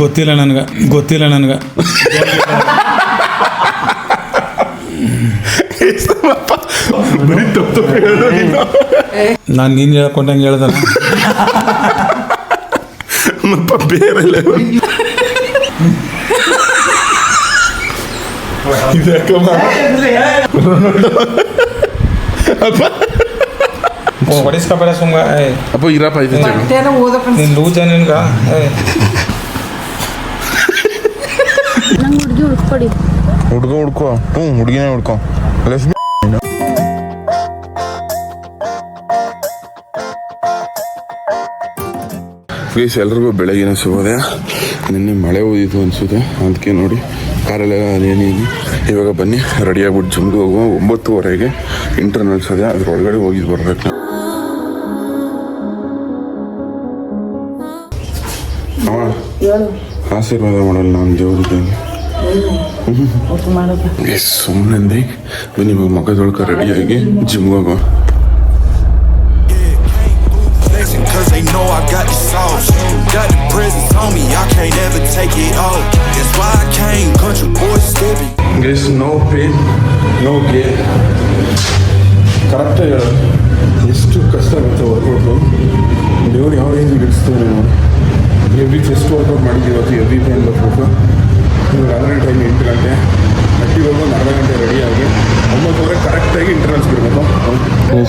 ಗೊತ್ತಿಲ್ಲ ನನಗೆ ನಾನು ನೀನು ಹೇಳ್ಕೊಂಡಂಗೆ ಹೇಳ್ದಲ್ಲ ಬೇರೆಲ್ಲ ಹೊಡಿಸ್ಕೊಬೇಡ ಸುಮ್ಮ ಅಪ್ಪ ಇರಪ್ಪ ಐತೆ ನೀನು ಲೂಜ ನಿನ್ಗ ಹುಡ್ಕೋ ಹುಡುಗಿನೇ ಹುಡ್ಕೋ ಲಕ್ಷ್ಮಿ ಪ್ಲೀಸ್ ಎಲ್ರಿಗೂ ಬೆಳಗಿನ ಶುಭೋದಯ. ನಿನ್ನೆ ಮಳೆ ಹೋಗಿತ್ತು ಅನಿಸುತ್ತೆ, ಅದಕ್ಕೆ ನೋಡಿ ಕಾರೆಲ್ಲ ಏನೇನು. ಇವಾಗ ಬನ್ನಿ ರೆಡಿ ಆಗ್ಬಿಟ್ಟು ಜಿಮ್ಗೆ ಹೋಗುವ. 9:30ಗೆ ಇಂಟರ್ನಲ್ಸ್ ಅದೇ, ಅದ್ರೊಳಗಡೆ ಹೋಗಿದ್ದು ಬರ್ಬೇಕು. ಆಶೀರ್ವಾದ ಮಾಡಲ್ಲ ನಾನು ದೇವ್ರಿಗೆ. ಸುಮ್ಮನೆ ಬನ್ನಿ ಇವಾಗ ಮಗ ತೊಳ್ಕ ರೆಡಿಯಾಗಿ ಜಿಮ್ಗೆ ಹೋಗುವ. Cause they know I got the sauce. Got the presents on me, I can't ever take it off. That's why I came, country boy stepping. Guys, no pain, no gain. ಕರೆಕ್ಟಾಗಿ ಹೇಳ ಎಷ್ಟು ಕಷ್ಟ ಆಗುತ್ತೆ ವರ್ಕೌಟು. ದೇವ್ರು ಯಾವ ರೇಂಜಿಗೆ ಇಡಿಸ್ತಾರೆ ನೋಡಿ. Every chest workout ಮಾಡಿದ್ದೀವಿ ಇವತ್ತು. ಎವ್ರಿ ಪೇನ್ ಬರ್ಬೇಕು. ಇವಾಗ ಆಲ್ರೆಡಿ ಟೈಮ್ 8 ಗಂಟೆ. ಅಟ್ಟಿವರೆಗೂ ಒಂದು ಅರ್ಧ ಗಂಟೆ ರೆಡಿಯಾಗಿ 9:30 ಕರೆಕ್ಟಾಗಿ ಇಂಟರ್ನಲ್ಸ್ ಬಿಡಬೇಕು.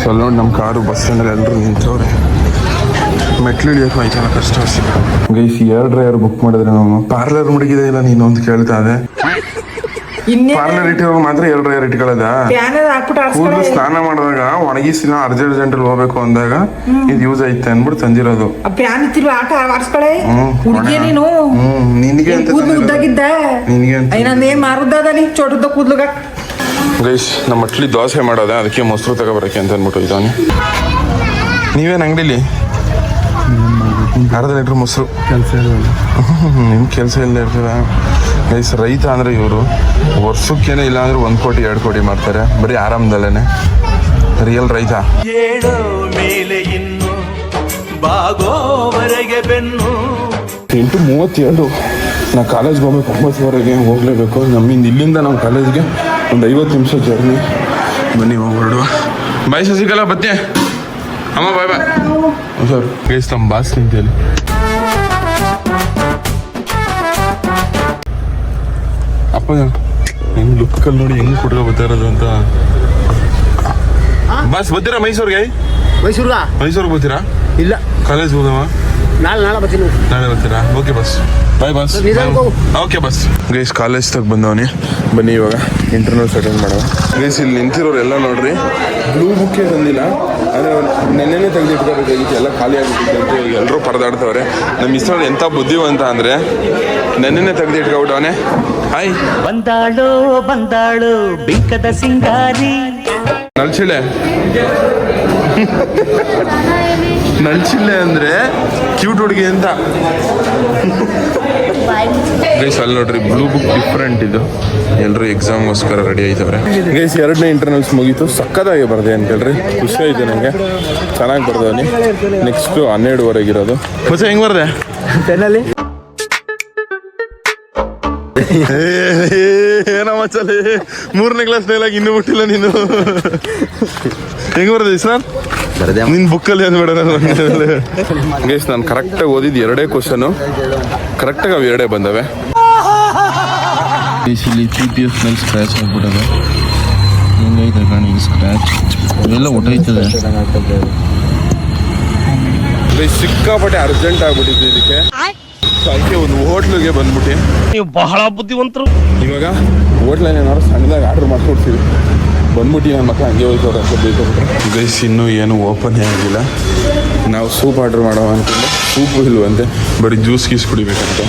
ಸ್ವಲ್ಪ ನೋಡಿ ನಮ್ಮ ಕಾರು ಬಸ್ ಸ್ಟ್ಯಾಂಡಲ್ಲಿ ಎಲ್ಲರೂ ನಿಂತವ್ರೆ. ಮೆಟ್ಲು ಹಿಡಿಯೋಕೆ ಆಯ್ತಲ್ಲ ಕಷ್ಟ ಅಷ್ಟೇ. ಗೈಸ್ 2 ಡ್ರೈವರ್ ಬುಕ್ ಮಾಡಿದ್ರೆ ನಾವು ಪಾರ್ಲರ್ ಮುಡಿಗಿದೆ ಇಲ್ಲ ನೀನು ಒಂದು ಕೇಳ್ತಾ ಇದೆ. ಪಾರ್ಲರ್ ಇಟ್ಟಿರೋ ಮಾತ್ರ 2 ಡ್ರೈವರ್ ಇಟ್ಕೊಳ್ಳೋದ. ಕೂದಲು ಸ್ನಾನ ಮಾಡಿದಾಗ ಒಣಗಿಸಿನ ಅರ್ಜೆಂಟಲ್ಲಿ ಹೋಗ್ಬೇಕು ಅಂದಾಗ ಇದು ಯೂಸ್ ಐತೆ ಅಂದ್ಬಿಟ್ಟು ತಂದಿರೋದು. ನಿನಗೆ ಗೈಸ್ ನಮ್ಮ ಮಟ್ಲಿ ದೋಸೆ ಮಾಡೋದೆ, ಅದಕ್ಕೆ ಮೊಸರು ತಗೋಬರಕ್ಕೆ ಅಂತ ಅಂದ್ಬಿಟ್ಟು ಇದ್ದಾನೆ. ನೀವೇನು ಅಂಗಡಿಲಿ ಅರ್ಧ ಲೀಟ್ರ್ ಮೊಸರು ಕೆಲಸ ಇಲ್ಲ. ನಿಮ್ಮ ಕೆಲಸ ಇಲ್ಲ ಇರ್ತದೆ ಗೈಸ್. ರೈತ ಅಂದರೆ ಇವರು ವರ್ಷಕ್ಕೇನೆ ಇಲ್ಲ ಅಂದ್ರೆ 1 ಕೋಟಿ 2 ಕೋಟಿ ಮಾಡ್ತಾರೆ ಬರೀ ಆರಾಮದಲ್ಲೇ. ರಿಯಲ್ ರೈತ. ಮೇಲೆ ಇನ್ನು ಬಾಗೋವರೆಗೆ ಬೆನ್ನು 8:32. ನಾ ಕಾಲೇಜ್ಗೆ ಹೋಗ್ಬೇಕು. 9:00ವರೆಗೆ ಹೋಗ್ಲೇಬೇಕು. ನಮ್ಮಿಂದ ಇಲ್ಲಿಂದ ನಮ್ಮ ಕಾಲೇಜ್ಗೆ ಒಂದು 50 ನಿಮಿಷ ಜರ್ನಿ. ಬನ್ನಿ ಹೋಗ್ಬಿಡುವ. ಬಾಯ್ ಶಶಿಕಲಾ ಬತ್ತೆ ಅಮ್ಮ. ಬಾಯ್ ಬಾಯ್ ಸರ್. ಗೈಸ್ ನಮ್ಮ ಬಾಸ್ ನಿಂತೇಳಿ ಅಪ್ಪ ಹೆಂಗ್ ಲುಕ್ಕಲ್ಲಿ ನೋಡಿ ಹೆಂಗ್ ಕುಡ್ಕೊ ಬರ್ತಾರದು ಅಂತ. ಬಾಸ್ ಬರ್ತೀರಾ ಮೈಸೂರಿಗೆ? ಮೈಸೂರಿಗೆ ಬರ್ತೀರಾ? ಇಲ್ಲ ಕಾಲೇಜ್ ಹೋಗವ. ನಾಳೆ ಬರ್ತೀರಾ? ಓಕೆ ಬಸ್. ಬಾಯ್ ಬಸ್. ಓಕೆ ಬಸ್. ಗೈಸ್ ಕಾಲೇಜ್ ತಗ ಬಂದವನಿ. ಬನ್ನಿ ಇವಾಗ ಇಂಟರ್ನಲ್ಸ್ ಅಟೆಂಡ್ ಮಾಡುವ. ಗೈಸ್ ಇಲ್ಲಿ ನಿಂತಿರೋರು ಎಲ್ಲ ನೋಡ್ರಿ ಬ್ಲೂ ಬುಕ್ಕೇ ಬಂದಿಲ್ಲ. ಅಂದರೆ ನೆನ್ನೆನೇ ತೆಗೆದಿಟ್ಕೋಬೇಕಾಗಿತ್ತು, ಎಲ್ಲ ಖಾಲಿ ಆಗಿಬಿಟ್ಟಿತ್ತು. ಈಗ ಎಲ್ಲರೂ ಪರದಾಡ್ತವ್ರೆ. ನಮ್ಮ ಇಸ್ರಲ್ಲಿ ಎಂಥ ಬುದ್ಧಿವಂತ ಅಂದರೆ ನೆನ್ನೆನೇ ತೆಗೆದಿಟ್ಕೊಬಿಟ್ಟವನೇ. ಹಾಯ್ ಬಂದಾಳು ಬಿಂಕದ ಸಿಂಗಾರಿ ನಲ್ಚಿಳೆ. ನಲ್ಚಿಲ್ಲೆ ಅಂದರೆ ಕ್ಯೂಟ್ ಹುಡುಗಿ ಅಂತ. ಗೈಸ್ ಅಲ್ಲಿ ನೋಡ್ರಿ ಬ್ಲೂ ಬುಕ್ ಡಿಫ್ರೆಂಟ್ ಇದು. ಎಲ್ಲರೂ ಎಕ್ಸಾಮ್ಗೋಸ್ಕರ ರೆಡಿ ಆಯ್ತವ್ರೆ. ಗೈಸ್ 2ನೇ ಇಂಟರ್ನಲ್ಸ್ ಮುಗೀತು. ಸಕ್ಕದಾಗಿ ಬರ್ದೆ ಅಂತ ಹೇಳ್ರಿ. ಖುಷಿ ಆಯ್ತು ನನಗೆ. ಚೆನ್ನಾಗಿ ಬರ್ದವನಿ. ನೆಕ್ಸ್ಟು 12:30 ಇರೋದು. ಹೊಸ ಹೆಂಗ್ ಬರ್ದೆ? ಪೆನ್ನಲ್ಲಿ ಏನಮ್ಮ ಚಲಿ 3ನೇ ಕ್ಲಾಸ್ ಡೈಲಾಗ್ ಇನ್ನೂ ಬಿಟ್ಟಿಲ್ಲ ನೀನು. ಹೆಂಗ್ ಬರ್ದೆ ಸರ್? ನಿನ್ ಬುಕ್ಕಲ್ಲಿ ಅಂದ್ಬೇಡ. ಗೈಸ್ ನಾನು ಕರೆಕ್ಟಾಗಿ ಓದಿದ್ದು 2 ಕ್ವಶನು. ಕರೆಕ್ಟಾಗಿ ಅವು 2 ಬಂದವೆ. ಇಲ್ಲಿ PPF ಮೇಲೆ ಸ್ಕ್ರ್ಯಾಚ್ ಆಗ್ಬಿಟ್ಟದೆ. ಹೆಂಗೈತೆ ಕಾಣಿ ಸ್ಕ್ರ್ಯಾಚ್ ಎಲ್ಲ ಒಟ್ಟೈತದೆ. ಸಿಕ್ಕಾಪಟ್ಟೆ ಅರ್ಜೆಂಟ್ ಆಗ್ಬಿಟ್ಟಿತ್ತು ಇದಕ್ಕೆ. ಅದಕ್ಕೆ ಒಂದು ಹೋಟ್ಲಿಗೆ ಬಂದ್ಬಿಟ್ಟು ನೀವು ಬಹಳ ಬುದ್ಧಿವಂತರು. ಇವಾಗ ಹೋಟ್ಲಲ್ಲಿ ಏನಾದ್ರು ಸಣ್ಣದಾಗಿ ಆರ್ಡರ್ ಮಾಡ್ಕೊಡ್ತೀವಿ. ಬಂದ್ಬಿಟ್ಟು ನನ್ನ ಮಕ್ಕಳು ಹಂಗೆ ಹೋಯ್ತವ್ರೆ ಅಂತ ಬೇಕಂದ್ರೆ. ಗೈಸ್ ಇನ್ನೂ ಏನು ಓಪನ್ ಆಗಿಲ್ಲ. ನಾವು ಸೂಪ್ ಆರ್ಡರ್ ಮಾಡೋ ಅಂದ್ಕೊಂಡು ಸೂಪು ಇಲ್ವಂತೆ, ಬರೀ ಜ್ಯೂಸ್ ಗೀಸ್ ಕುಡಿಬೇಕಂತ.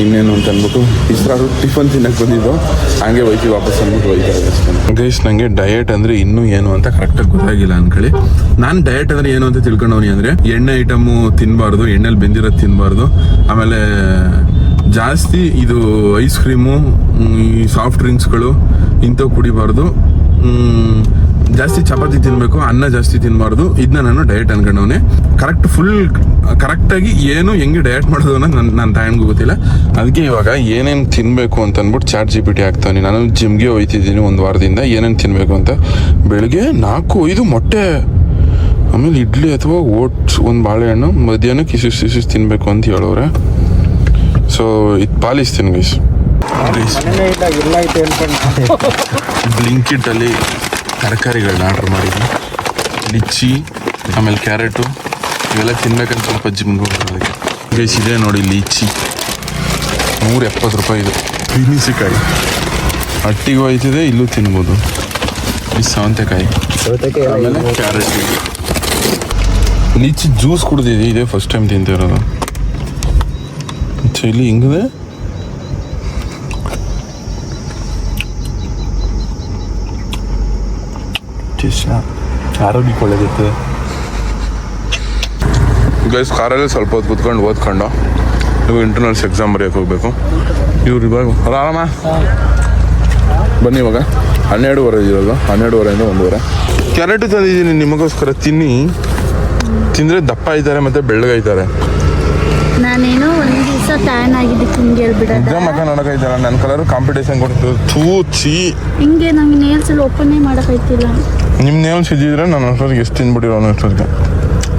ಇನ್ನೇನು ಅಂತ ಅಂದ್ಬಿಟ್ಟು ಇಸ್ರಾರು ಟಿಫನ್ ತಿನ್ನಕ್ಕೆ ಬಂದಿದ್ದು. ಹಂಗೆ ಹೋಯ್ತೀವಿ ವಾಪಸ್ ಅಂದ್ಬಿಟ್ಟು ಹೋಯ್ತಾರೆ ಅಷ್ಟೇ. ಗೈಸ್ ನನಗೆ ಡಯಟ್ ಅಂದರೆ ಇನ್ನೂ ಏನು ಅಂತ ಕರೆಕ್ಟಾಗಿ ಗೊತ್ತಾಗಿಲ್ಲ ಅಂದ್ಕೊಳ್ಳಿ. ನಾನು ಡಯಟ್ ಅಂದರೆ ಏನು ಅಂತ ತಿಳ್ಕೊಂಡವನಿ ಅಂದರೆ ಎಣ್ಣೆ ಐಟಮು ತಿನ್ನಬಾರ್ದು, ಎಣ್ಣೆಲಿ ಬೆಂದಿರೋದು ತಿನ್ನಬಾರ್ದು, ಆಮೇಲೆ ಜಾಸ್ತಿ ಇದು ಐಸ್ ಕ್ರೀಮು, ಈ ಸಾಫ್ಟ್ ಡ್ರಿಂಕ್ಸ್ಗಳು ಇಂಥವು ಕುಡಿಬಾರ್ದು, ಜಾಸ್ತಿ ಚಪಾತಿ ತಿನ್ನಬೇಕು, ಅನ್ನ ಜಾಸ್ತಿ ತಿನ್ನಬಾರ್ದು. ಇದನ್ನ ನಾನು ಡಯಟ್ ಅನ್ಕೊಂಡವನೇ. ಕರೆಕ್ಟ್ ಫುಲ್ ಕರೆಕ್ಟಾಗಿ ಏನು ಹೆಂಗೆ ಡಯಟ್ ಮಾಡೋದು ಅನ್ನೋದು ನನ್ನ ಟೈಮ್ಗೂ ಗೊತ್ತಿಲ್ಲ. ಅದಕ್ಕೆ ಇವಾಗ ಏನೇನು ತಿನ್ನಬೇಕು ಅಂತ ಅಂದ್ಬಿಟ್ಟು ChatGPT ಹಾಕ್ತಾನೆ. ನಾನು ಜಿಮ್ಗೆ ಹೋಯ್ತಿದ್ದೀನಿ 1 ವಾರದಿಂದ, ಏನೇನು ತಿನ್ನಬೇಕು ಅಂತ. ಬೆಳಿಗ್ಗೆ 4-5 ಮೊಟ್ಟೆ, ಆಮೇಲೆ ಇಡ್ಲಿ ಅಥವಾ ಓಟ್ಸ್, 1 ಬಾಳೆಹಣ್ಣು, ಮಧ್ಯಾಹ್ನಕ್ಕೆ ಇಸಿಸ್ ತಿನ್ನಬೇಕು ಅಂತ ಹೇಳೋರೆ. ಸೊ ಇದು ಪಾಲಿಸ್ತೀನಿ ಗೈಸ್. ಬ್ಲಿಂಕಿಟಲ್ಲಿ ತರಕಾರಿಗಳನ್ನ ಆರ್ಡ್ರ್ ಮಾಡಿದ್ದೀನಿ. ಲಿಚ್ಚಿ, ಆಮೇಲೆ ಕ್ಯಾರೆಟು ಇವೆಲ್ಲ ತಿನ್ಬೇಕಂತ ಸ್ವಲ್ಪ ಜಿಮ್ಗೆ ಹೋಗೋದಕ್ಕೆ. ಗೈಸ್ ಇದೆ ನೋಡಿ ಲೀಚಿ, 170 ರೂಪಾಯಿ ಇದು. ಬಿನಿಸಿಕಾಯಿ ಹಟ್ಟಿಗೂ ಹೋಯ್ತಿದೆ, ಇಲ್ಲೂ ತಿನ್ಬೋದು. ಈ ಸೌತೆಕಾಯಿ, ಆಮೇಲೆ ಕ್ಯಾರೆಟ್. ಲೀಚಿ ಜ್ಯೂಸ್ ಕುಡ್ದಿದೆ, ಇದೇ ಫಸ್ಟ್ ಟೈಮ್ ತಿಂತಿರೋದು. ಇಲ್ಲಿ ಹಿಂಗಿದೆ. ಆರೋಗ್ಯಕ್ಕೆ ಒಳ್ಳೇದಿರ್ತದೆ ಗೈಸ್. ಕಾರಲ್ಲಿ ಸ್ವಲ್ಪ ಹೊತ್ತು ಕೂತ್ಕೊಂಡು ಓದ್ಕೊಂಡು ಇವಾಗ ಇಂಟರ್ನಲ್ಸ್ ಎಕ್ಸಾಮ್ ಬರೆಯೋಕೆ ಹೋಗ್ಬೇಕು. ಇವ್ರು ಇವಾಗ ಆರಾಮ ಬನ್ನಿ. ಇವಾಗ 12:30 ಇರೋದು, 12:30ಇಂದ 1:00. ಕ್ಯಾರೆಟ್ ತಂದಿದ್ದೀನಿ ನಿಮಗೋಸ್ಕರ, ತಿಂದರೆ ದಪ್ಪ ಆಯ್ತಾರೆ ಮತ್ತು ಬೆಳ್ಳಗಾಯ್ತಾರೆ. ನಾನೇನೋ ಒಂದು ದಿವಸ ಟ್ಯಾನ್ ಆಗಿದ್ದಕ್ಕೆ ಹಿಂಗೆ ಹೇಳ್ಬಿಡ. ಎಕ್ಸಾಮ್ ಮಕ್ಕ ನೋಡೋಕೈತಲ್ಲ, ನನ್ನ ಕಲರ್ ಕಾಂಪಿಟೇಷನ್ ಕೊಡ್ತು. ಹಿಂಗೆ ನಂಗೆ ನೇಲ್ಸ್ ಎಲ್ಲ ಓಪನ್ನೇ ಮಾಡೋಕ್ಕಾಯ್ತಿಲ್ಲ. ನಿಮ್ಮ ನೇಲ್ಸ್ ಇದ್ದಿದ್ರೆ ನಾನು ಅಷ್ಟೊತ್ತಿಗೆ ಎಷ್ಟು ತಿಂದ್ಬಿಟ್ಟಿರೋ ಅಷ್ಟೊತ್ತಿಗೆ.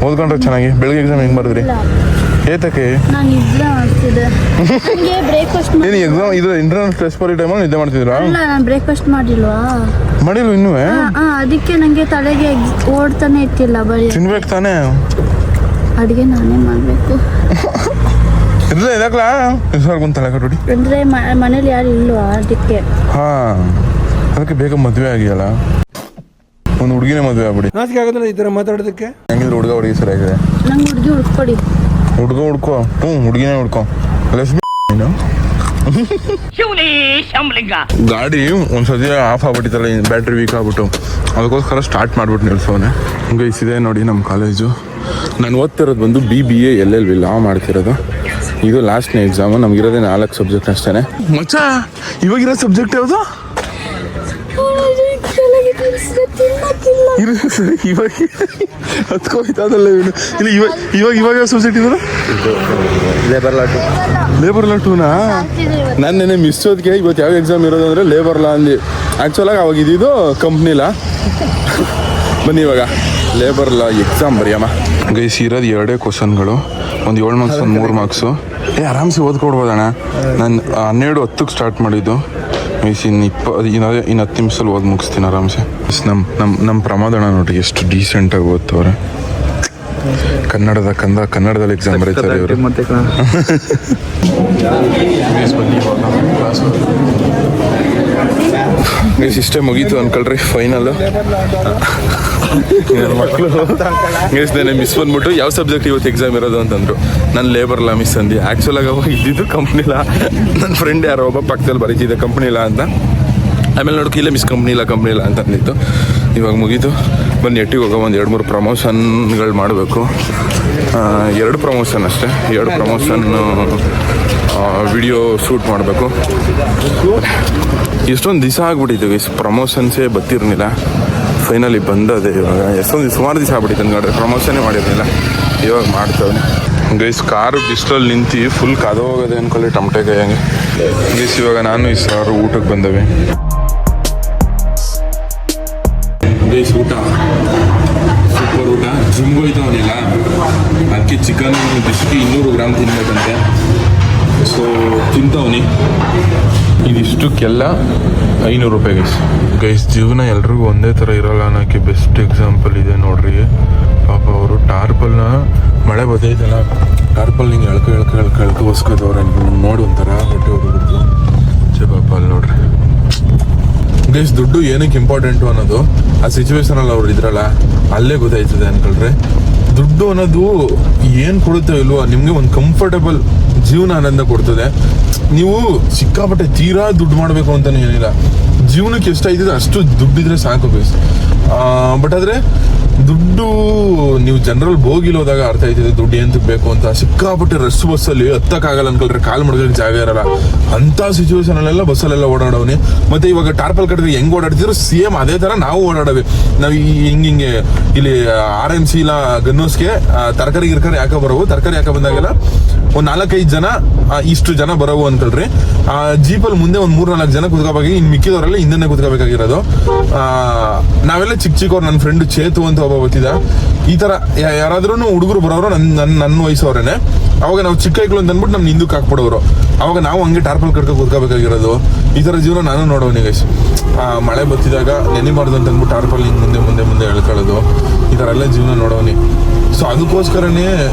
ಓದ್ಕೊಂಡ್ರೆ ಚೆನ್ನಾಗಿ. ಬೆಳಗ್ಗೆ ಎಕ್ಸಾಮ್ ಹೆಂಗೆ ಮಾಡಿದ್ರಿ? ಏತಕ್ಕೆ ನಾನು ನಿದ್ದೆ ಮಾಡ್ತಿದ್ದೆ. ನನಗೆ ಬ್ರೇಕ್ಫಾಸ್ಟ್ ನೀನು ಎಕ್ಸಾಮ್ ಇದು ಇಂಟರ್ನಲ್ ಟೆಸ್ಟ್ ಬರೀ ಟೈಮಲ್ಲಿ ನಿದ್ದೆ ಮಾಡ್ತಿದ್ರಾ? ಇಲ್ಲ, ನಾನು ಬ್ರೇಕ್ಫಾಸ್ಟ್ ಮಾಡಿಲ್ವಾ? ಮಾಡಿಲ್ವ ಇನ್ನೂ? ಅದಕ್ಕೆ ನನಗೆ ತಲೆಗೆ ಓಡ್ತಾನೆ ಇತ್ತಿಲ್ಲ. ಬರೀ ತಿನ್ಬೇಕು ತಾನೇ. ಅಡುಗೆ ನಾನೇ ಮಾಡಬೇಕು. ಇಲ್ಲ ಇದಕ್ಲ ಬಂದು ತಲೆ ಕಟ್ಬಿಡಿ. ಅಂದರೆ ಮನೇಲಿ ಯಾರು ಇಲ್ವಾ, ಅದಕ್ಕೆ. ಹಾಂ, ಅದಕ್ಕೆ ಬೇಗ ಮದುವೆ ಆಗಿಯಲ್ಲ. ಒಂದು ಹುಡುಗಿನೇ ಮದುವೆ ಆಗ್ಬಿಡಿ. ನಾಚಿಕೆ ಆಗೋದಿಲ್ಲ ಈ ಥರ ಮಾತಾಡೋದಕ್ಕೆ. ಹೆಂಗಿದ್ರು ಹುಡುಗಿ ಸರಿಯಾಗಿದೆ. ನಂಗೆ ಹುಡುಗಿ ಹುಡ್ಕೊಡಿ. ಹುಡ್ಕೋ. ಹುಡುಗಿನೇ ಹುಡ್ಕೋ. ಗಾಡಿ ಒಂದ್ಸತಿ ಆಫ್ ಆಗ್ಬಿಟ್ಟಿತ್ತಲ್ಲ, ಬ್ಯಾಟ್ರಿ ವೀಕ್ ಆಗ್ಬಿಟ್ಟು, ಅದಕ್ಕೋಸ್ಕರ ಸ್ಟಾರ್ಟ್ ಮಾಡ್ಬಿಟ್ಟು ನಿಲ್ಸೋನೆ. ಗೈಸಿದೆ ನೋಡಿ ನಮ್ಮ ಕಾಲೇಜು. ನಾನು ಓದ್ತಿರೋದು ಬಂದು BBA LLB ಲಾ ಮಾಡ್ತಿರೋದು. ಇದು ಲಾಸ್ಟ್ನೇ ಎಕ್ಸಾಮು. ನಮಗಿರೋದೇ 4 ಸಬ್ಜೆಕ್ಟ್ ಅಷ್ಟೇ. ಮಚ್ಚ ಇವಾಗಿರೋ ಸಬ್ಜೆಕ್ಟ್ ಯಾವುದು? ಇವಾಗ ಹತ್ಕೋಯ್ತದಲ್ಲ ಇಲ್ಲ. ಇವಾಗ ಸಬ್ಜೆಕ್ಟ್ ಇರೋದು ಲೇಬರ್ ಲಾ 2ನಾ? ನಾನು ನೆನೆ ಮಿಸ್ ಹೋದ್ಕೆ ಇವತ್ತು ಯಾವ ಎಕ್ಸಾಮ್ ಇರೋದು ಅಂದರೆ ಲೇಬರ್ ಲಾ ಅಂದು. ಆ್ಯಕ್ಚುಲಾಗಿ ಅವಾಗ ಇದ್ದಿದ್ದು ಕಂಪ್ನಿ ಲಾ. ಬನ್ನಿ ಇವಾಗ ಲೇಬರ್ ಲಾ ಎಕ್ಸಾಮ್ ಬರೆಯಮ್ಮ. ಗೈಸ್ ಇರೋದು 2 ಕ್ವಶನ್ಗಳು, ಒಂದು 7 ಮಾರ್ಕ್ಸ್, ಒಂದು 3 ಮಾರ್ಕ್ಸು. ಆರಾಮ್ಸೆ ಓದ್ಕೊಡ್ಬೋದಣ್ಣ. ನಾನು 12:10 ಸ್ಟಾರ್ಟ್ ಮಾಡಿದ್ದು. ಮೀಸ್ ಇನ್ನು 10 ನಿಮಿಷದಲ್ಲಿ ಓದಿ ಮುಗಿಸ್ತೀನಿ ಆರಾಮ್ಸೆ. ನಮ್ಮ ಪ್ರಮಾದಣ್ಣ ನೋಡಿ ಎಷ್ಟು ಡೀಸೆಂಟಾಗಿ ಓದ್ತವ್ರೆ. ಕನ್ನಡದಲ್ಲಿ ಎಕ್ಸಾಮ್ ಬರೀತಾರೆ ಇವರು. ಇಷ್ಟೇ ಮುಗೀತು ಅನ್ಕೊಳ್ರಿ ಫೈನಲ್. ಮಕ್ಕಳು ಮಿಸ್ ಬಂದ್ಬಿಟ್ಟು ಯಾವ ಸಬ್ಜೆಕ್ಟ್ ಇವತ್ತು ಎಕ್ಸಾಮ್ ಇರೋದು ಅಂತಂದ್ರು. ನಾನು ಲೇಬರ್ ಲಾ ಮಿಸ್ ಅಂದು. ಆ್ಯಕ್ಚುಲಾಗಿ ಅವಾಗ ಇದ್ದಿದ್ದು ಕಂಪ್ನಿ ಲಾ. ನನ್ನ ಫ್ರೆಂಡ್ ಯಾರೋ ಒಬ್ಬ ಪಕ್ಕದಲ್ಲಿ ಬರೀತಿದ್ದೆ ಕಂಪ್ನಿ ಲಾ ಅಂತ. ಆಮೇಲೆ ನೋಡೋಕೆ ಇಲ್ಲ ಮಿಸ್ ಕಂಪ್ನಿ ಲಾ ಅಂತ ಅಂದಿತ್ತು. ಇವಾಗ ಮುಗೀತು. ಬನ್ನಿ ಎಟ್ಟಿಗೆ ಹೋಗೋ. ಒಂದು 2-3 ಪ್ರಮೋಷನ್ಗಳು ಮಾಡಬೇಕು. 2 ಪ್ರಮೋಷನ್ ಅಷ್ಟೇ. 2 ಪ್ರಮೋಷನ್ ವಿಡಿಯೋ ಶೂಟ್ ಮಾಡಬೇಕು. ಎಷ್ಟೊಂದು ದಿವಸ ಆಗ್ಬಿಟ್ಟಿತ್ತು ಗೈಸ್, ಪ್ರಮೋಷನ್ಸೇ ಬರ್ತಿರ್ಲಿಲ್ಲ. ಫೈನಲಿ ಬಂದದೆ ಇವಾಗ. ಸುಮಾರು ದಿವಸ ಆಗ್ಬಿಟ್ಟಿತ್ತು ನೋಡ್ರಿ, ಪ್ರಮೋಷನ್ನೇ ಮಾಡಿರಲಿಲ್ಲ. ಇವಾಗ ಮಾಡ್ತವನೆ ಗೈಸ್. ಕಾರು ಬಿಸಿಲಲ್ಲಿ ನಿಂತು ಫುಲ್ ಹೋಗೋದೆ ಅನ್ಕೊಳ್ಳಿ ಟಮಟೆಕಾಯಿ ಹಂಗೆ ಗೈಸ್. ಇವಾಗ ನಾನು ಈ ಸಾರು ಊಟಕ್ಕೆ ಬಂದವೆ ಗೈಸ್. ಊಟ ಸೂಪರ್ ಊಟ. ಜಿಮ್ಗೆ ಹೋಯ್ತವನಿಲ್ಲ, ಅದಕ್ಕೆ ಚಿಕನ್ ದಿವಸಕ್ಕೆ 200 ಗ್ರಾಮ್ ತಿನ್ಬೇಕಂತೆ. ಸೊ ತಿಂತವನಿ. ಇದಿಷ್ಟಕ್ಕೆಲ್ಲ 500 ರೂಪಾಯಿ ಗೈಸ್. ಗೈಸ್ ಜೀವನ ಎಲ್ರಿಗೂ ಒಂದೇ ಥರ ಇರೋಲ್ಲ ಅನ್ನೋಕ್ಕೆ ಬೆಸ್ಟ್ ಎಕ್ಸಾಂಪಲ್ ಇದೆ ನೋಡ್ರಿ. ಪಾಪ ಅವರು ಟಾರ್ಪಲ್ನ ಮಳೆ ಬರ್ತೈತಲ್ಲ, ಟಾರ್ಪಲ್ ಹಿಂಗೆ ಎಳ್ಕ ಹೊಸ್ಕೋದವ್ರೆ ನೋಡಿ ಒಂಥರ ಹೊಟ್ಟೆ ಹೋಗ್ಬಿಡ್ತು. ಪಾಪ ಅಲ್ಲಿ ನೋಡ್ರಿ ಗೈಸ್. ದುಡ್ಡು ಏನಕ್ಕೆ ಇಂಪಾರ್ಟೆಂಟು ಅನ್ನೋದು ಆ ಸಿಚುವೇಶನಲ್ಲಿ ಅವ್ರು ಇದ್ರಲ್ಲ ಅಲ್ಲೇ ಗೊತ್ತಾಯ್ತದೆ ಅನ್ಕೊಳ್ರಿ. ದುಡ್ಡು ಅನ್ನೋದು ಏನು ಕೊಡುತ್ತೋ ಇಲ್ವೋ ನಿಮಗೆ ಒಂದು ಕಂಫರ್ಟಬಲ್ ಜೀವನ ಆನಂದ ಕೊಡ್ತದೆ. ನೀವು ಸಿಕ್ಕಾಪಟ್ಟೆ ತೀರಾ ದುಡ್ಡು ಮಾಡಬೇಕು ಅಂತಲೂ ಏನಿಲ್ಲ. ಜೀವನಕ್ಕೆ ಎಷ್ಟಾಯ್ತದೆ ಅಷ್ಟು ದುಡ್ಡಿದ್ರೆ ಸಾಕು ಬೇಸ್. ಬಟ್ ಆದರೆ ದುಡ್ಡು ನೀವು ಜನರಲ್ ಬೋಗಿಲ್ ಹೋದಾಗ ಅರ್ಥ ಆಯ್ತದೆ ದುಡ್ಡು ಎಂತಕ್ಕೆ ಬೇಕು ಅಂತ. ಸಿಕ್ಕಾಪಟ್ಟೆ ರಶ್ ಬಸ್ಸಲ್ಲಿ ಹತ್ತಕ್ಕಾಗಲ್ಲ ಅನ್ಕೊಳ್ರೆ, ಕಾಲು ಮಡ್ಗಕ್ಕೆ ಜಾಗ ಇರಲ್ಲ ಅಂತ ಸಿಚುವೇಶನ್ ಅಲ್ಲೆಲ್ಲ ಬಸ್ಸಲ್ಲೆಲ್ಲ ಓಡಾಡೋನಿ. ಮತ್ತೆ ಇವಾಗ ಟಾರ್ಪಲ್ ಕಟ್ಟಿದ್ರೆ ಹೆಂಗ್ ಓಡಾಡ್ತಿದ್ರು ಸೇಮ್ ಅದೇ ತರ ನಾವು ಓಡಾಡವಿ. ನಾವು ಹಿಂಗೆ ಇಲ್ಲಿ RMC ಇಲ್ಲ ಗನ್ನೋಸ್ಗೆ ತರಕಾರಿ ಗಿರ್ಕಾರಿ ಯಾಕೆ ಬರೋವು, ತರಕಾರಿ ಯಾಕೆ ಬಂದಾಗೆಲ್ಲ ಒಂದ್ 4-5 ಜನ ಇಷ್ಟು ಜನ ಬರೋವು ಅನ್ಕೊಳ್ರಿ. ಜೀಪಲ್ಲಿ ಮುಂದೆ ಒಂದ್ 3-4 ಜನ ಕುತ್ಕೋಬೇಕು, ಇನ್ ಮಿಕ್ಕಿದವರೆಲ್ಲ ಹಿಂದೆನೆ ಕುತ್ಕೋಬೇಕಾಗಿರೋದು. ನಾವೆಲ್ಲ ಚಿಕ್ಕವ್ರು, ನನ್ನ ಫ್ರೆಂಡ್ ಚೇತು ಅಂತ ಒಬ್ಬ ಗೊತ್ತಿದ್ದ. ಈ ತರ ಯಾರಾದ್ರೂ ಹುಡುಗರು ಬರೋರು ನನ್ನ ವಯಸ್ಸವ್ರೇನೆ. ಅವಾಗ ನಾವು ಚಿಕ್ಕ ಐಕ್ಳು ಅಂತ ಅಂದ್ಬಿಟ್ಟು ನಮ್ಗೆ ಹಿಂದಕ್ಕೆ ಹಾಕ್ಬಿಡೋರು. ಅವಾಗ ನಾವು ಹಂಗೆ ಟಾರ್ಪಲ್ ಕಟ್ಕೊಂಡು ಕುತ್ಕೋಬೇಕಾಗಿರೋದು. ಈ ತರ ಜೀವನ ನಾನು ನೋಡೋನಿ ಗೈಸ್. ಮಳೆ ಬತ್ತಿದಾಗ ನೆನಿಬಾರ್ದು ಅಂತ ಅಂದ್ಬಿಟ್ಟು ಟಾರ್ಪಲ್ ಹಿಂಗೆ ಮುಂದೆ ಮುಂದೆ ಮುಂದೆ ಎಳ್ಕೊಳ್ಳೋದು, ಈ ಥರ ಎಲ್ಲ ಜೀವನ ನೋಡೋನಿ. ಸೊ ಅದಕ್ಕೋಸ್ಕರನೇ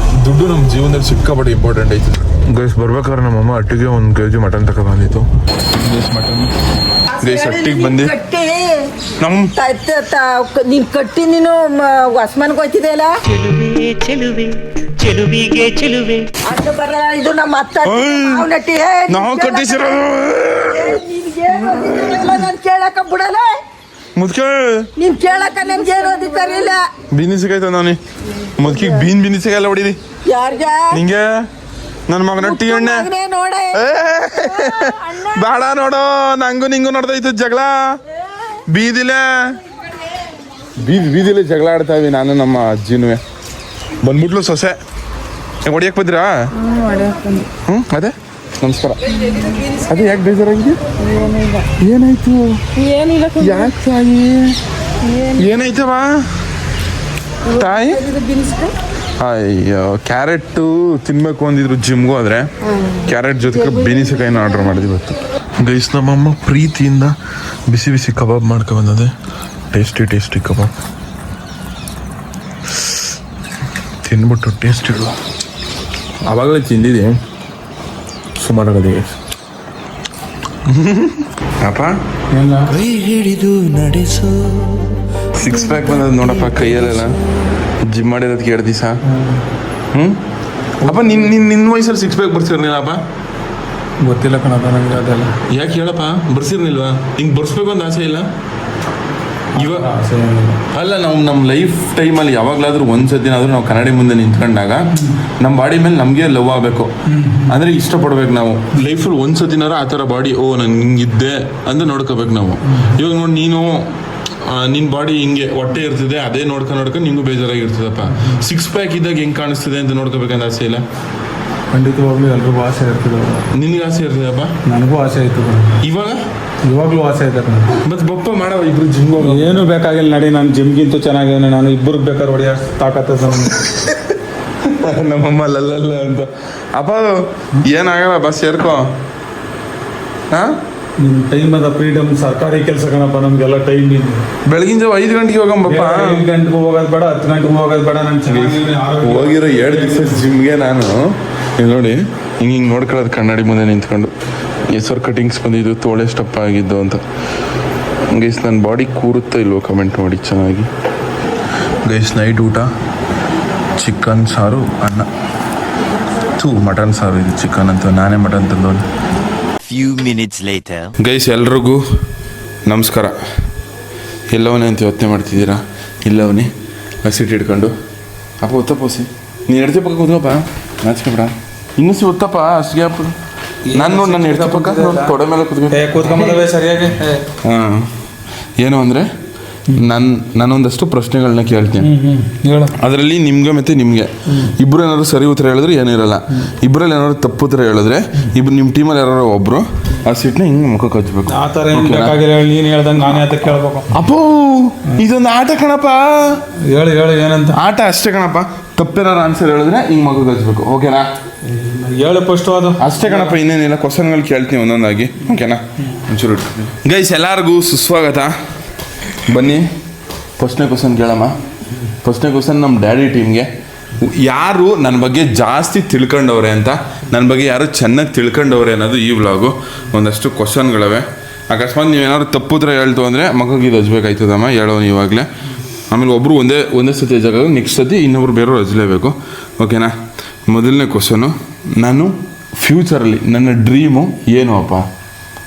ದುಡ್ಡು ನಮ್ಮ ಜೀವನದಲ್ಲಿ ಸಿಕ್ಕಾಪಟ್ಟೆ ಇಂಪಾರ್ಟೆಂಟ್ ಐತಿ ಗೈಸ್. ಬರ್ಬೇಕಾದ್ರೆ ನಮ್ಮಮ್ಮ ಅಟ್ಟಿಗೆ 1 kg ಮಟನ್ ತಗೊಂಡಿತ್ತು ಗೈಸ್. ಮಟನ್ ಗೈಸ್ ಅಟ್ಟಿಗೆ ಬಂದು ನಮ್ಮ ನೀನ್ ಕಟ್ಟಿ ನೀನು ಹೊಸ್ಮನ್ಗೆ ಹೋಯ್ತಿದೆ ಅಲ್ಲ, ಅಷ್ಟು ಬರಲ್ಲ ಇದು ನಮ್ಮ ಅತ್ತ ನಟ್ಟಿ. ನಾವು ಕಟ್ಟಿಸಿರೋದು ನಾನು ಕೇಳಕ ಬಿಡಲ್ಲ, ನೀನ್ ಕೇಳಕ ನನ್ಗೆ ಏನು ಅಧಿಕಾರಿಲ್ಲ. ಬೀನಿ ಸಿಗಾಯ್ತ ನಾನು ಮುದ್ಕಿಗೆ ಬೀನಿ ಸಿಗಲ್ಲ ಹೊಡಿದಿ ಯಾರ್ಗ ನಿಂಗೆ ನನ್ನ ಮಗನ ಟೀ ಎಣ್ಣೆ ನೋಡ ಬೇಡ ನೋಡು. ನಂಗೂ ನಿಂಗೂ ನೋಡ್ದೈತು ಜಗಳ ಬೀದಿಲೆ ಜಗಳ ಆಡ್ತಾ ಇವಿ ನಾನು ನಮ್ಮ ಅಜ್ಜಿನೂ. ಬಂದ್ಬಿಟ್ಲು ಸೊಸೆ, ಹೊಡಿಯಕ್ ಬಂದಿರಾ? ಅದೇ ನಮಸ್ಕಾರ. ಅದೇ ಯಾಕೆ ಬೇಜಾರಾಗಿದೆ? ಏನಾಯ್ತು? ಯಾಕೆ ತಾಯಿ ಏನಾಯ್ತವ ತಾಯಿ? ಅಯ್ಯೋ ಕ್ಯಾರೆಟ್ ತಿನ್ಬೇಕು ಅಂದಿದ್ರು ಜಿಮ್ಗೂ ಹೋದ್ರೆ ಕ್ಯಾರೆಟ್ ಜೊತೆಗೆ ಬೆನಿಸಿಕಾಯಿನ ಆರ್ಡರ್ ಮಾಡಿದ್ವಿ ಇವತ್ತು ಗೈಸ್. ನಮ್ಮಮ್ಮ ಪ್ರೀತಿಯಿಂದ ಬಿಸಿ ಬಿಸಿ ಕಬಾಬ್ ಮಾಡ್ಕೊಂಬಂದದೆ. ಟೇಸ್ಟಿ ಕಬಾಬ್ ತಿನ್ಬಿಟ್ಟು ಟೇಸ್ಟ್ ಹೇಳು. ಆವಾಗಲೇ ತಿಂದಿದೆ ಸುಮಾರಾಗದೆ ಅಪ್ಪ. ಹಿಡಿದು ನಡೆಸೋ 6 ಪ್ಯಾಕ್ ಬಂದದ ನೋಡಪ್ಪ ಕೈಯಲ್ಲೆಲ್ಲ. ಜಿಮ್ ಮಾಡಿರೋದಕ್ಕೆ 2 ದಿವಸ. ಅಪ್ಪ ನಿನ್ನ ವಯಸ್ಸಲ್ಲಿ 6 ಪ್ಯಾಕ್ ಬರ್ಸಿರ್ಲಿಲ್ಲ ಅಪ್ಪ? ಗೊತ್ತಿಲ್ಲ ಕಣಪ್ಪ ನನಗೆ ಅದೆಲ್ಲ. ಯಾಕೆ ಹೇಳಪ್ಪ, ಬರ್ಸಿರ್ಲಿಲ್ವಾ? ಹಿಂಗೆ ಬರ್ಸ್ಬೇಕು ಅಂತ ಆಸೆ ಇಲ್ಲ ಇವಾಗ? ಅಲ್ಲ, ನಾವು ನಮ್ಮ ಲೈಫ್ ಟೈಮಲ್ಲಿ ಯಾವಾಗಲಾದ್ರೂ ಒಂದ್ಸತಿನಾದ್ರೂ ನಾವು ಕನ್ನಡಿ ಮುಂದೆ ನಿಂತ್ಕೊಂಡಾಗ ನಮ್ಮ ಬಾಡಿ ಮೇಲೆ ನಮಗೆ ಲವ್ ಆಗಬೇಕು, ಅಂದರೆ ಇಷ್ಟಪಡ್ಬೇಕು ನಾವು. ಲೈಫಲ್ಲಿ ಒಂದ್ಸತಿನಾರ ಆ ಥರ ಬಾಡಿ ನಾನು ಹಿಂಗಿದ್ದೆ ಅಂತ ನೋಡ್ಕೋಬೇಕು ನಾವು. ಇವಾಗ ನೋಡಿ ನೀನು ನಿನ್ನ ಬಾಡಿ ಹಿಂಗೆ ಹೊಟ್ಟೆ ಇರ್ತದೆ, ಅದೇ ನೋಡ್ಕೊಂಡು ನಿಂಗೂ ಬೇಜಾರಾಗಿರ್ತದಪ್ಪ. 6 ಪ್ಯಾಕ್ ಇದ್ದಾಗ ಹೆಂಗೆ ಕಾಣಿಸ್ತದೆ ಅಂತ ನೋಡ್ಕೋಬೇಕಂತ ಆಸೆ ಇಲ್ಲ? ಖಂಡಿತವಾಗ್ಲೂ ಎಲ್ರಿಗೂ ಆಸೆ ಇರ್ತದೆ. ನಿನಗೆ ಆಸೆ ಇರ್ತದಪ್ಪ? ನನಗೂ ಆಸೆ ಆಯ್ತು. ಇವಾಗಲೂ ಆಸೆ ಐತೆ. ಮತ್ತೆ ಬಪ್ಪ ಮಾಡವ ಇಬ್ರು ಜಿಮ್ ಹೋಗಿ. ಏನು ಬೇಕಾಗಿಲ್ಲ ನಡಿ, ನಾನು ಜಿಮ್ಗಿಂತೂ ಚೆನ್ನಾಗಿದ್ದಾನೆ. ನಾನು ಇಬ್ಬರಿಗೆ ಬೇಕಾದ್ರೆ ಹೊಡೆಯ ತಾಕತ್ತ ನಮ್ಮಮ್ಮ ಲಲ್ಲ ಅಂತ. ಅಪ್ಪ ಏನಾಗಲ್ಲ ಬಸ್ ಸೇರ್ಕೋ. ನಿಮ್ಮ ಟೈಮ್ ಅದ ಫ್ರೀಡಮ್, ಸರ್ಕಾರಿ ಕೆಲಸ ಕಣಪ್ಪ ನಮಗೆಲ್ಲ ಟೈಮ್ ಇದೆ. ಬೆಳಗಿನ ಜಾವ 5 ಗಂಟೆಗೆ ಹೋಗಂಬಪ್ಪ. 5 ಗಂಟೆಗೆ ಹೋಗೋದು ಬೇಡ, 10 ಗಂಟೆಗೆ ಹೋಗೋದು ಬೇಡ. ನಾನು ಹೋಗಿರೋ 2 ದಿವಸ ಜಿಮ್ಗೆ ನಾನು ನೋಡಿ ಹಿಂಗೆ ನೋಡ್ಕೊಳ್ಳೋದು ಕನ್ನಡಿ ಮುಂದೆ ನಿಂತ್ಕೊಂಡು. ಹೆಸರು ಕಟಿಂಗ್ಸ್ ಬಂದಿದ್ದು, ತೋಳೆ ಸ್ಟಪ್ ಆಗಿದ್ದು ಅಂತ. ಗೈಸ್ ನನ್ನ ಬಾಡಿ ಕೂರುತ್ತಾ ಇಲ್ವೋ ಕಮೆಂಟ್ ಮಾಡಿ ಚೆನ್ನಾಗಿ. ಗೈಸ್ ನೈಟ್ ಊಟ ಚಿಕನ್ ಸಾರು ಅನ್ನ, ಮಟನ್ ಸಾರು. ಇದು ಚಿಕನ್ ಅಂತ, ನಾನೇ ಮಟನ್ ತಂದವನು. Few minutes later. ಗೈಸ್ ಎಲ್ರಿಗೂ ನಮಸ್ಕಾರ. ಎಲ್ಲವನೇ ಅಂತ ಯೋಚನೆ ಮಾಡ್ತಿದ್ದೀರಾ? ಇಲ್ಲವನೇ ಹಸಿಟ್ಟು ಹಿಡ್ಕೊಂಡು ಅಪ್ಪ ಒತ್ತಪ್ಪಸಿ ನೀನು ಎಡ್ತೆ ಪಕ್ಕ ಕೂತ್ಕಪ್ಪ, ನಾಚ್ಕೊಬೇಡ. ಇನ್ನೂ ಒತ್ತಪ್ಪ ಅಷ್ಟಿಗೆ ಅಪ್ಪ. ನಾನು ನೋಡಿ ನನ್ನ ಎಡ್ತೆ ಪಕ್ಕ ತೊಡೆ ಮೇಲೆ ಕೂತ್ಕೊಂಬ ಸರಿಯಾಗಿ. ಹಾಂ, ಏನು ಅಂದರೆ ನಾನೊಂದಷ್ಟು ಪ್ರಶ್ನೆಗಳನ್ನ ಕೇಳ್ತೀನಿ. ಅದರಲ್ಲಿ ನಿಮ್ಗೆ ಮತ್ತೆ ನಿಮಗೆ ಇಬ್ಬರು ಏನಾದ್ರು ಸರಿ ಉತ್ತರ ಹೇಳಿದ್ರೆ ಏನಿರಲ್ಲ. ಇಬ್ಬರಲ್ಲಿ ಏನಾದ್ರು ತಪ್ಪು ಉತ್ತರ ಹೇಳಿದ್ರೆ ನಿಮ್ಮ ಟೀಮಲ್ಲಿ ಯಾರು ಒಬ್ರು ಆ ಸೀಟ್ನ ಹಿಂಗೆ ಮುಖಕ್ಕೆ ಹಚ್ಬೇಕು. ಆ ಥರ ನೀನು ಹೇಳ್ದಂಗೆ ನಾನೇ ಅದಕ್ಕೆ ಕೇಳ್ಬೇಕು. ಅಪ್ಪೋ ಇದೊಂದು ಆಟ ಕಣಪ್ಪ. ಹೇಳು ಏನಂತ? ಆಟ ಅಷ್ಟೇ ಕಣಪ್ಪ. ತಪ್ಪೇನಾರು ಆನ್ಸರ್ ಹೇಳಿದ್ರೆ ಹಿಂಗೆ ಮುಖಕ್ಕೆ ಹಚ್ಬೇಕು. ಓಕೆನಾ? ಹೇಳು ಫಸ್ಟು ಅದು ಅಷ್ಟೇ ಕಣಪ್ಪ, ಇನ್ನೇನಿಲ್ಲ. ಕ್ವಶನ್ಗಳು ಕೇಳ್ತೀನಿ ಒಂದೊಂದಾಗಿ. ಓಕೆನಾ? ಒಂಚೂರು ಗೈಸ್ ಎಲ್ಲರಿಗೂ ಸುಸ್ವಾಗತ. ಬನ್ನಿ ಫಸ್ಟ್ನೇ ಕ್ವಶನ್ ಕೇಳಮ್ಮ. ಫಸ್ಟ್ನೇ ಕ್ವಶನ್ ನಮ್ಮ ಡ್ಯಾಡಿ ಟೀಮ್ಗೆ. ಯಾರು ನನ್ನ ಬಗ್ಗೆ ಜಾಸ್ತಿ ತಿಳ್ಕೊಂಡವ್ರೆ ಅಂತ, ನನ್ನ ಬಗ್ಗೆ ಯಾರು ಚೆನ್ನಾಗಿ ತಿಳ್ಕೊಂಡವ್ರೆ ಅನ್ನೋದು ಈ ವ್ಲಾಗು. ಒಂದಷ್ಟು ಕ್ವಶನ್ಗಳಿವೆ. ಅಕಸ್ಮಾತ್ ನೀವೇನಾದ್ರು ತಪ್ಪುತ್ರ ಹೇಳ್ತು ಅಂದರೆ ಮಗಗೆ ಇದು ಹಚ್ಬೇಕಾಯ್ತದಮ್ಮ, ಹೇಳೋನು ಇವಾಗಲೇ. ಆಮೇಲೆ ಒಬ್ಬರು ಒಂದೇ ಸತಿ ಜಾಗ, ನೆಕ್ಸ್ಟ್ ಸತಿ ಇನ್ನೊಬ್ರು ಬೇರೆಯವ್ರು ಹಚ್ಚಲೇಬೇಕು. ಓಕೆನಾ? ಮೊದಲನೇ ಕ್ವಶನು, ನಾನು ಫ್ಯೂಚರಲ್ಲಿ ನನ್ನ ಡ್ರೀಮು ಏನು ಅಪ್ಪ?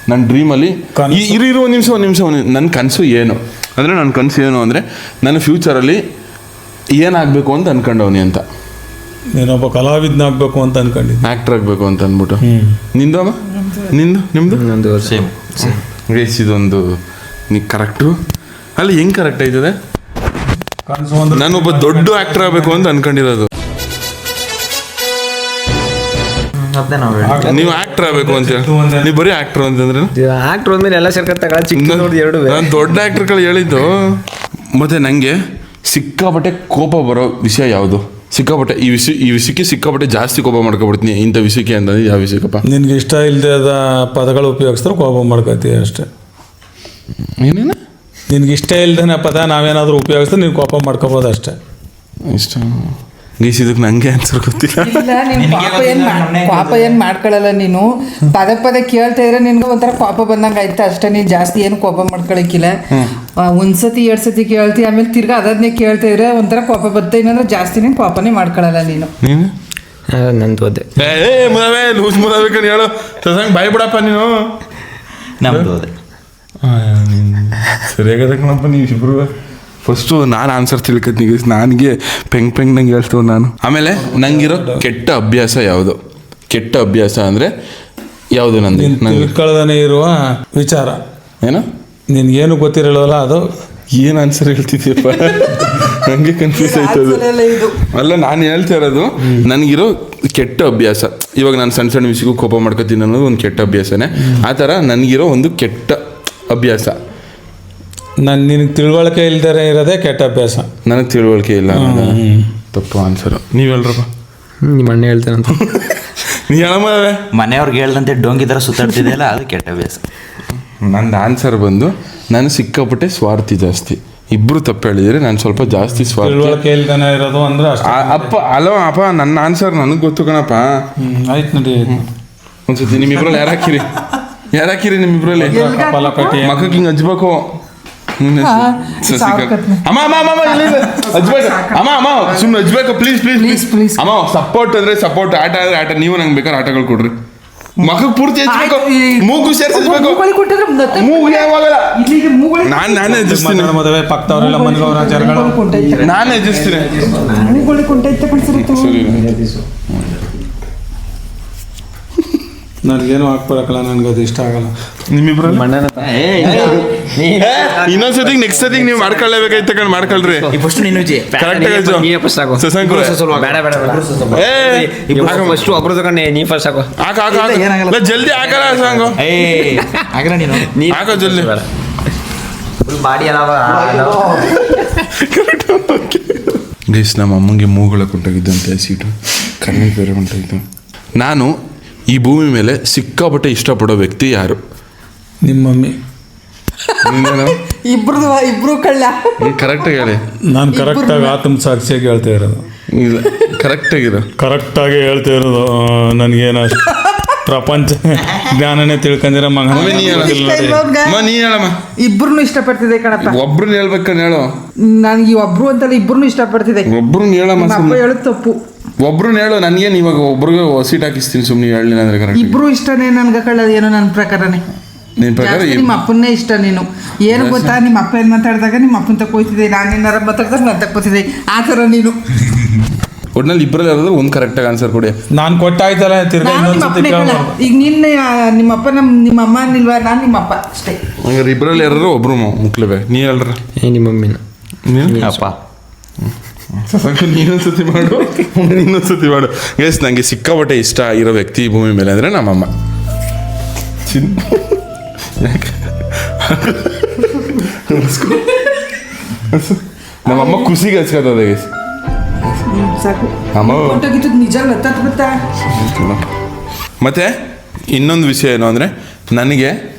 ನನ್ನ ಡ್ರೀಮಲ್ಲಿ ಕನಸು? ಇರೋ ಒಂದು ನಿಮಿಷ ನನ್ನ ಕನಸು ಏನು ಅಂದರೆ ನನ್ನ ಕನಸು ಏನು ಅಂದರೆ ನನ್ನ ಫ್ಯೂಚರಲ್ಲಿ ಏನಾಗಬೇಕು ಅಂತ ಅನ್ಕೊಂಡವನಿ ಅಂತ. ನೀನೊಬ್ಬ ಕಲಾವಿದನಾಗಬೇಕು ಅಂತ ಅನ್ಕೊಂಡಿದ್ದೆ. ಆ್ಯಕ್ಟರ್ ಆಗಬೇಕು ಅಂತ ಅಂದ್ಬಿಟ್ಟು. ನಿಂದು ಅಮ್ಮ? ನಿಮ್ಮದು ಸೇಮ್ ಗೈಸ್ ಇದೊಂದು ನೀ ಕರೆಕ್ಟು ಅಲ್ಲಿ ಹೆಂಗೆ ಕರೆಕ್ಟ್ ಆಯ್ತದೆ. ಕನಸು ಅಂದ್ರೆ ನಾನೊಬ್ಬ ದೊಡ್ಡ ಆ್ಯಕ್ಟರ್ ಆಗಬೇಕು ಅಂತ ಅನ್ಕೊಂಡಿರೋದು. ಅದೇ ನಾವು ನೀವು ಆ್ಯಕ್ಟರ್ ಆಗಬೇಕು ಅಂತ ನೀವು ಬರೀ ಆ್ಯಕ್ಟರ್ ಅಂತಂದ್ರೆ ಆಕ್ಟರ್ ಅಂದ್ಮೇಲೆ ಎಲ್ಲ ಸೇರ್ಕೊತಾಗ ಚಿಕ್ಕ ಎರಡು ನಾನು ದೊಡ್ಡ ಆ್ಯಕ್ಟರ್ಗಳು ಹೇಳಿದ್ದು. ಮತ್ತು ನನಗೆ ಸಿಕ್ಕಾಪಟ್ಟೆ ಕೋಪ ಬರೋ ವಿಷಯ ಯಾವುದು? ಸಿಕ್ಕಾಪಟ್ಟೆ ಈ ವಿಷಯಕ್ಕೆ ಸಿಕ್ಕಾಪಟ್ಟೆ ಜಾಸ್ತಿ ಕೋಪ ಮಾಡ್ಕೊಬಿಡ್ತೀನಿ. ಇಂಥ ವಿಷಯಕ್ಕೆ ಅಂತಂದ್ರೆ ಯಾವ ವಿಷಯಕ್ಕಪ್ಪ? ನಿನ್ಗೆ ಇಷ್ಟ ಇಲ್ಲದೆ ಅದ ಪದಗಳು ಉಪಯೋಗಿಸಿದ್ರೆ ಕೋಪ ಮಾಡ್ಕೊತೀಯ ಅಷ್ಟೇ. ಏನೇನು ನಿನ್ಗೆ ಇಷ್ಟ ಇಲ್ದೇನೆ ಪದ ನಾವೇನಾದರೂ ಉಪಯೋಗಿಸಿದ್ರೆ ನೀನು ಕೋಪ ಮಾಡ್ಕೋಬೋದು ಅಷ್ಟೇ. ಇಷ್ಟ ಗೀಸ್ ಇದಕ್ಕೆ ನನಗೆ ಆನ್ಸರ್ ಗೊತ್ತಿಲ್ಲ. ಇಲ್ಲ ನೀನು ಪಾಪ ಏನು ಮಾಡ್ಕೊಳ್ಳಲ್ಲ. ನೀನು ಪದೇ ಕೇಳ್ತಾ ಇದ್ರೆ ನಿನ್ಗೆ ಒಂಥರ ಕೋಪ ಬಂದಂಗೆ ಆಯ್ತಾ ಅಷ್ಟೇ. ನೀನು ಜಾಸ್ತಿ ಏನು ಕೋಪ ಮಾಡ್ಕೊಳಕ್ಕಿಲ್ಲ. ಒಂದ್ಸತಿ 2 ಸತಿ ಕೇಳ್ತಿ ಆಮೇಲೆ ತಿರ್ಗಾ ಅದನ್ನೇ ಕೇಳ್ತಾ ಇದ್ರೆ ಒಂಥರ ಕೋಪ ಬರುತ್ತೆ. ಇನ್ನಂದ್ರೆ ಜಾಸ್ತಿನೇ ಕೋಪನೇ ಮಾಡ್ಕೊಳ್ಳಲ್ಲ ನೀನು. ನೀನು ನಂದು ಅದೇ ಮುದವೇ ಲೂಸ್ ಮುದವೆ ಕಣ್ ಹೇಳು ಸಸಂಗ್ ಬಾಯ್ ಬಿಡಪ್ಪ ನೀನು. ನಮ್ದು ಅದೇ ಸರಿಯಾಗದ ಕಣಪ್ಪ ನೀವು ಇಬ್ರು. ಫಸ್ಟು ನಾನು ಆನ್ಸರ್ ತಿಳ್ಕೊತೀನಿ. ನನಗೆ ಪೆಂಗ್ ನಂಗೆ ಹೇಳ್ತವ್ ನಾನು. ಆಮೇಲೆ ನಂಗಿರೋ ಕೆಟ್ಟ ಅಭ್ಯಾಸ ಯಾವುದು? ಕೆಟ್ಟ ಅಭ್ಯಾಸ ಅಂದರೆ ಯಾವುದು? ನಂದು ತಿಳ್ಕೊಳ್ಳದೇ ಇರುವ ವಿಚಾರ ಏನು? ನಿನ್ಗೇನು ಗೊತ್ತಿರಲ್ಲ ಅದು. ಏನು ಆನ್ಸರ್ ಹೇಳ್ತಿದ್ದೀಯಪ್ಪ? ನನಗೆ ಕನ್ಫ್ಯೂಸ್ ಆಯ್ತದು. ಅಲ್ಲ ನಾನು ಹೇಳ್ತಾ ಇರೋದು ನನಗಿರೋ ಕೆಟ್ಟ ಅಭ್ಯಾಸ. ಇವಾಗ ನಾನು ಸಣ್ಣ ವಿಷಯಕ್ಕೂ ಕೋಪ ಮಾಡ್ಕೊತೀನಿ ಅನ್ನೋದು ಒಂದು ಕೆಟ್ಟ ಅಭ್ಯಾಸನೇ. ಆ ಥರ ನನಗಿರೋ ಒಂದು ಕೆಟ್ಟ ಅಭ್ಯಾಸ. ನಿನಗೆ ತಿಳುವಳಿಕೆ ಇಲ್ದೇ ಇರೋದೇ ಕೆಟ್ಟ ಅಭ್ಯಾಸ. ನನಗೆ ತಿಳುವಳಿಕೆ ಇಲ್ಲ. ತಪ್ಪು ಆನ್ಸರು. ನೀವು ಹೇಳ್ರಪ್ಪ. ನಿಮ್ಮ ಅಣ್ಣ ಹೇಳ್ತೇನಂತ ನೀ ಹೇಳಮ್ಮ. ಮನೆಯವ್ರಿಗೆ ಹೇಳ್ದಂತೆ ಡೋಂಗಿ ಥರ ಸುತ್ತಾಡ್ತಿದೆಯಲ್ಲ ಅದು ಕೆಟ್ಟ ಅಭ್ಯಾಸ. ನಂದು ಆನ್ಸರ್ ಬಂದು ನಾನು ಸಿಕ್ಕಾಪಟ್ಟೆ ಸ್ವಾರ್ಥಿ ಜಾಸ್ತಿ. ಇಬ್ಬರು ತಪ್ಪು ಹೇಳಿದರೆ ನಾನು ಸ್ವಲ್ಪ ಜಾಸ್ತಿ ಸ್ವಾರ್ಥಿ. ತಿಳುವಳಿಕೆ ಇಲ್ದೇನೆ ಇರೋದು ಅಂದ್ರೆ ಅಷ್ಟೇ. ಅಪ್ಪ ಅಲೋ ಅಪ್ಪ ನನ್ನ ಆನ್ಸರ್ ನನಗೆ ಗೊತ್ತು ಕಣಪ್ಪ. ಆಯ್ತು ನಡಿ. ಒಂದ್ಸತಿ ನಿಮ್ಮಿಬ್ರಲ್ಲಿ ಯಾರಾಕಿರಿ ನಿಮ್ಮಿಬ್ರಲ್ಲಿ ಮಕ್ಕಕ್ಕೆ ಹಿಂಗೆ ಹಚ್ಬೇಕು. ಅಮ್ಮ ಸುಮ್ಮನೆ ಹಚ್ಬೇಕು ಪ್ಲೀಸ್. ಅಮ್ಮ ಸಪೋರ್ಟ್ ಅಂದ್ರೆ ಸಪೋರ್ಟ್, ಆಟ ಆದ್ರೆ ಆಟ. ನೀವು ನಂಗೆ ಬೇಕಾದ್ರೆ ಆಟಗಳು ಕೊಡ್ರಿ. ಮಕ್ಕಳು ಪೂರ್ತಿ ಹಚ್ಬೇಕು, ಮೂಗು ಸೇರಿಸ್ಬೇಕು. ನಾನೇ ಎಜಿಸ್ತೀನಿ. ಮದುವೆ ಪಕ್ಕದವರೆಲ್ಲ ಮನೆಗವರ ಜರಗಳು ನಾನೇ ಎಜಿಸ್ತೀನಿ. ನನಗೇನು ಹಾಕ್ಬರಕಲ್ಲ, ನನಗೆ ಅದು ಇಷ್ಟ ಆಗಲ್ಲ. ನಿಮ್ಮಿಬ್ರಲ್ಲಿ ಇನ್ನೊಂದ್ಸತಿ ನೆಕ್ಸ್ಟ್ ಸತಿ ನೀವು ಮಾಡ್ಕೊಳ್ಳೇಬೇಕಾಯ್ತು ಕಣ್. ಮಾಡ್ಕೊಳ್ರಿ ಜಲ್ದಿ ಹಾಕಲ್ಲ ಸಾಂಗು. ಹಾಕೋ ಜಲ್ದಿ. ಗೈಸ್ ನಮ್ಮ ಅಮ್ಮಂಗೆ ಮೂಗಳ ಕೊಂಡೋಗಿದ್ದಂತೆ ಸೀಟು ಕಣ್ಣು ಬೇರೆ ಹೊಂಟೋಗಿದ್ದು. ನಾನು ಈ ಭೂಮಿ ಮೇಲೆ ಸಿಕ್ಕಾಪಟ್ಟೆ ಇಷ್ಟಪಡೋ ವ್ಯಕ್ತಿ ಯಾರು? ನಿಮ್ಮ ಮಮ್ಮಿ. ಇಬ್ರು ಕಳ್ಳ. ಕರೆಕ್ಟಾಗಿ ಹೇಳಿ. ನಾನು ಕರೆಕ್ಟಾಗಿ ಆತ್ಮಸಾಕ್ಷಿಯಾಗಿ ಹೇಳ್ತಾ ಇರೋದು. ಇಲ್ಲ ಕರೆಕ್ಟಾಗಿ ಹೇಳ್ತಾ ಇರೋದು. ನನಗೇನು ಪ್ರಪಂಚ ಜ್ಞಾನನೇ ತಿಳ್ಕೊಂಡಿರ ಮಗ. ನೀ ಹೇಳಮ್ಮ. ಇಬ್ರು ಇಷ್ಟಪಡ್ತಿದೆ ಕಣಪ್ಪ. ಒಬ್ರನ್ನ ಹೇಳ್ಬೇಕನ್ನ ಹೇಳು. ನನಗೆ ಒಬ್ರು ಅಂತಲ್ಲ ಇಬ್ರು ಇಷ್ಟಪಡ್ತಿದೆ. ಒಬ್ರನ್ನ ಹೇಳಮ್ಮ. ಹೇಳೋದು ತಪ್ಪು. ಒಬ್ರನ್ನ ಹೇಳು. ನನಗೇನು ಇವಾಗ ಒಬ್ರಿಗೆ ಸೀಟ್ ಹಾಕಿಸ್ತೀನಿ ಸುಮ್ಮನೆ ಹೇಳಿ ಅಂದ್ರೆ ಕರೆಕ್ಟ್. ಇಬ್ರು ಇಷ್ಟನೇ ನನ್ಗೆ ಕಳ್ಳೋದು ಏನೋ ನನ್ನ ಪ್ರಕಾರನೇ. ನಿನ್ನ ಪ್ರಕಾರ ನಿಮ್ಮ ಅಪ್ಪನ್ನೇ ಇಷ್ಟ. ನೀನು ಏನು ಗೊತ್ತಾ, ನಿಮ್ಮ ಅಪ್ಪ ಏನು ಮಾತಾಡಿದಾಗ ನಿಮ್ಮ ಅಪ್ಪನ ತಗೋತಿದ್ದೆ, ನಾನು ಏನಾರ ಮಾತಾಡಿದಾಗ ನಾನು ತಗೋತಿದ್ದೆ. ಆ ಥರ ನೀನು ಒಟ್ನಲ್ಲಿ ಇಬ್ಬರಲ್ಲಿ ಯಾರಾದ್ರೂ ಒಂದು ಕರೆಕ್ಟಾಗಿ ಆನ್ಸರ್ ಕೊಡಿ. ನಾನು ಕೊಟ್ಟಾಯ್ತಲ್ಲ ತಿರ್ಗಾ ಇನ್ನೊಂದ್ಸತಿ ಈಗ ನಿನ್ನೆ ನಿಮ್ಮ ಅಪ್ಪ ನಿಮ್ಮ ಅಮ್ಮ ನಿಲ್ವಾ? ನಾನು ನಿಮ್ಮ ಅಪ್ಪ ಅಷ್ಟೇ. ಹಂಗಾರೆ ಇಬ್ಬರಲ್ಲಿ ಯಾರಾದ್ರೂ ಒಬ್ರು ಮುಕ್ಲೇಬೇಕು. ನೀ ಹೇಳ್ರ. ನಿಮ್ಮ ಮಮ್ಮಿನ ಅಪ್ಪ. ನೀನೊಂದ್ಸತಿ ಮಾಡು. ಎಸ್ ನನಗೆ ಸಿಕ್ಕಾಪಟ್ಟೆ ಇಷ್ಟ ಇರೋ ವ್ಯಕ್ತಿ ಭೂಮಿ ಮೇಲೆ ಅಂದರೆ ನಮ್ಮಮ್ಮ. ನಮ್ಮಮ್ಮ ಖುಷಿಗೆ ಹಚ್ಕೋತದೆ ಗೈಸ್. ಮತ್ತೆ ಇನ್ನೊಂದು ವಿಷಯ ಏನು ಅಂದರೆ, ನನಗೆ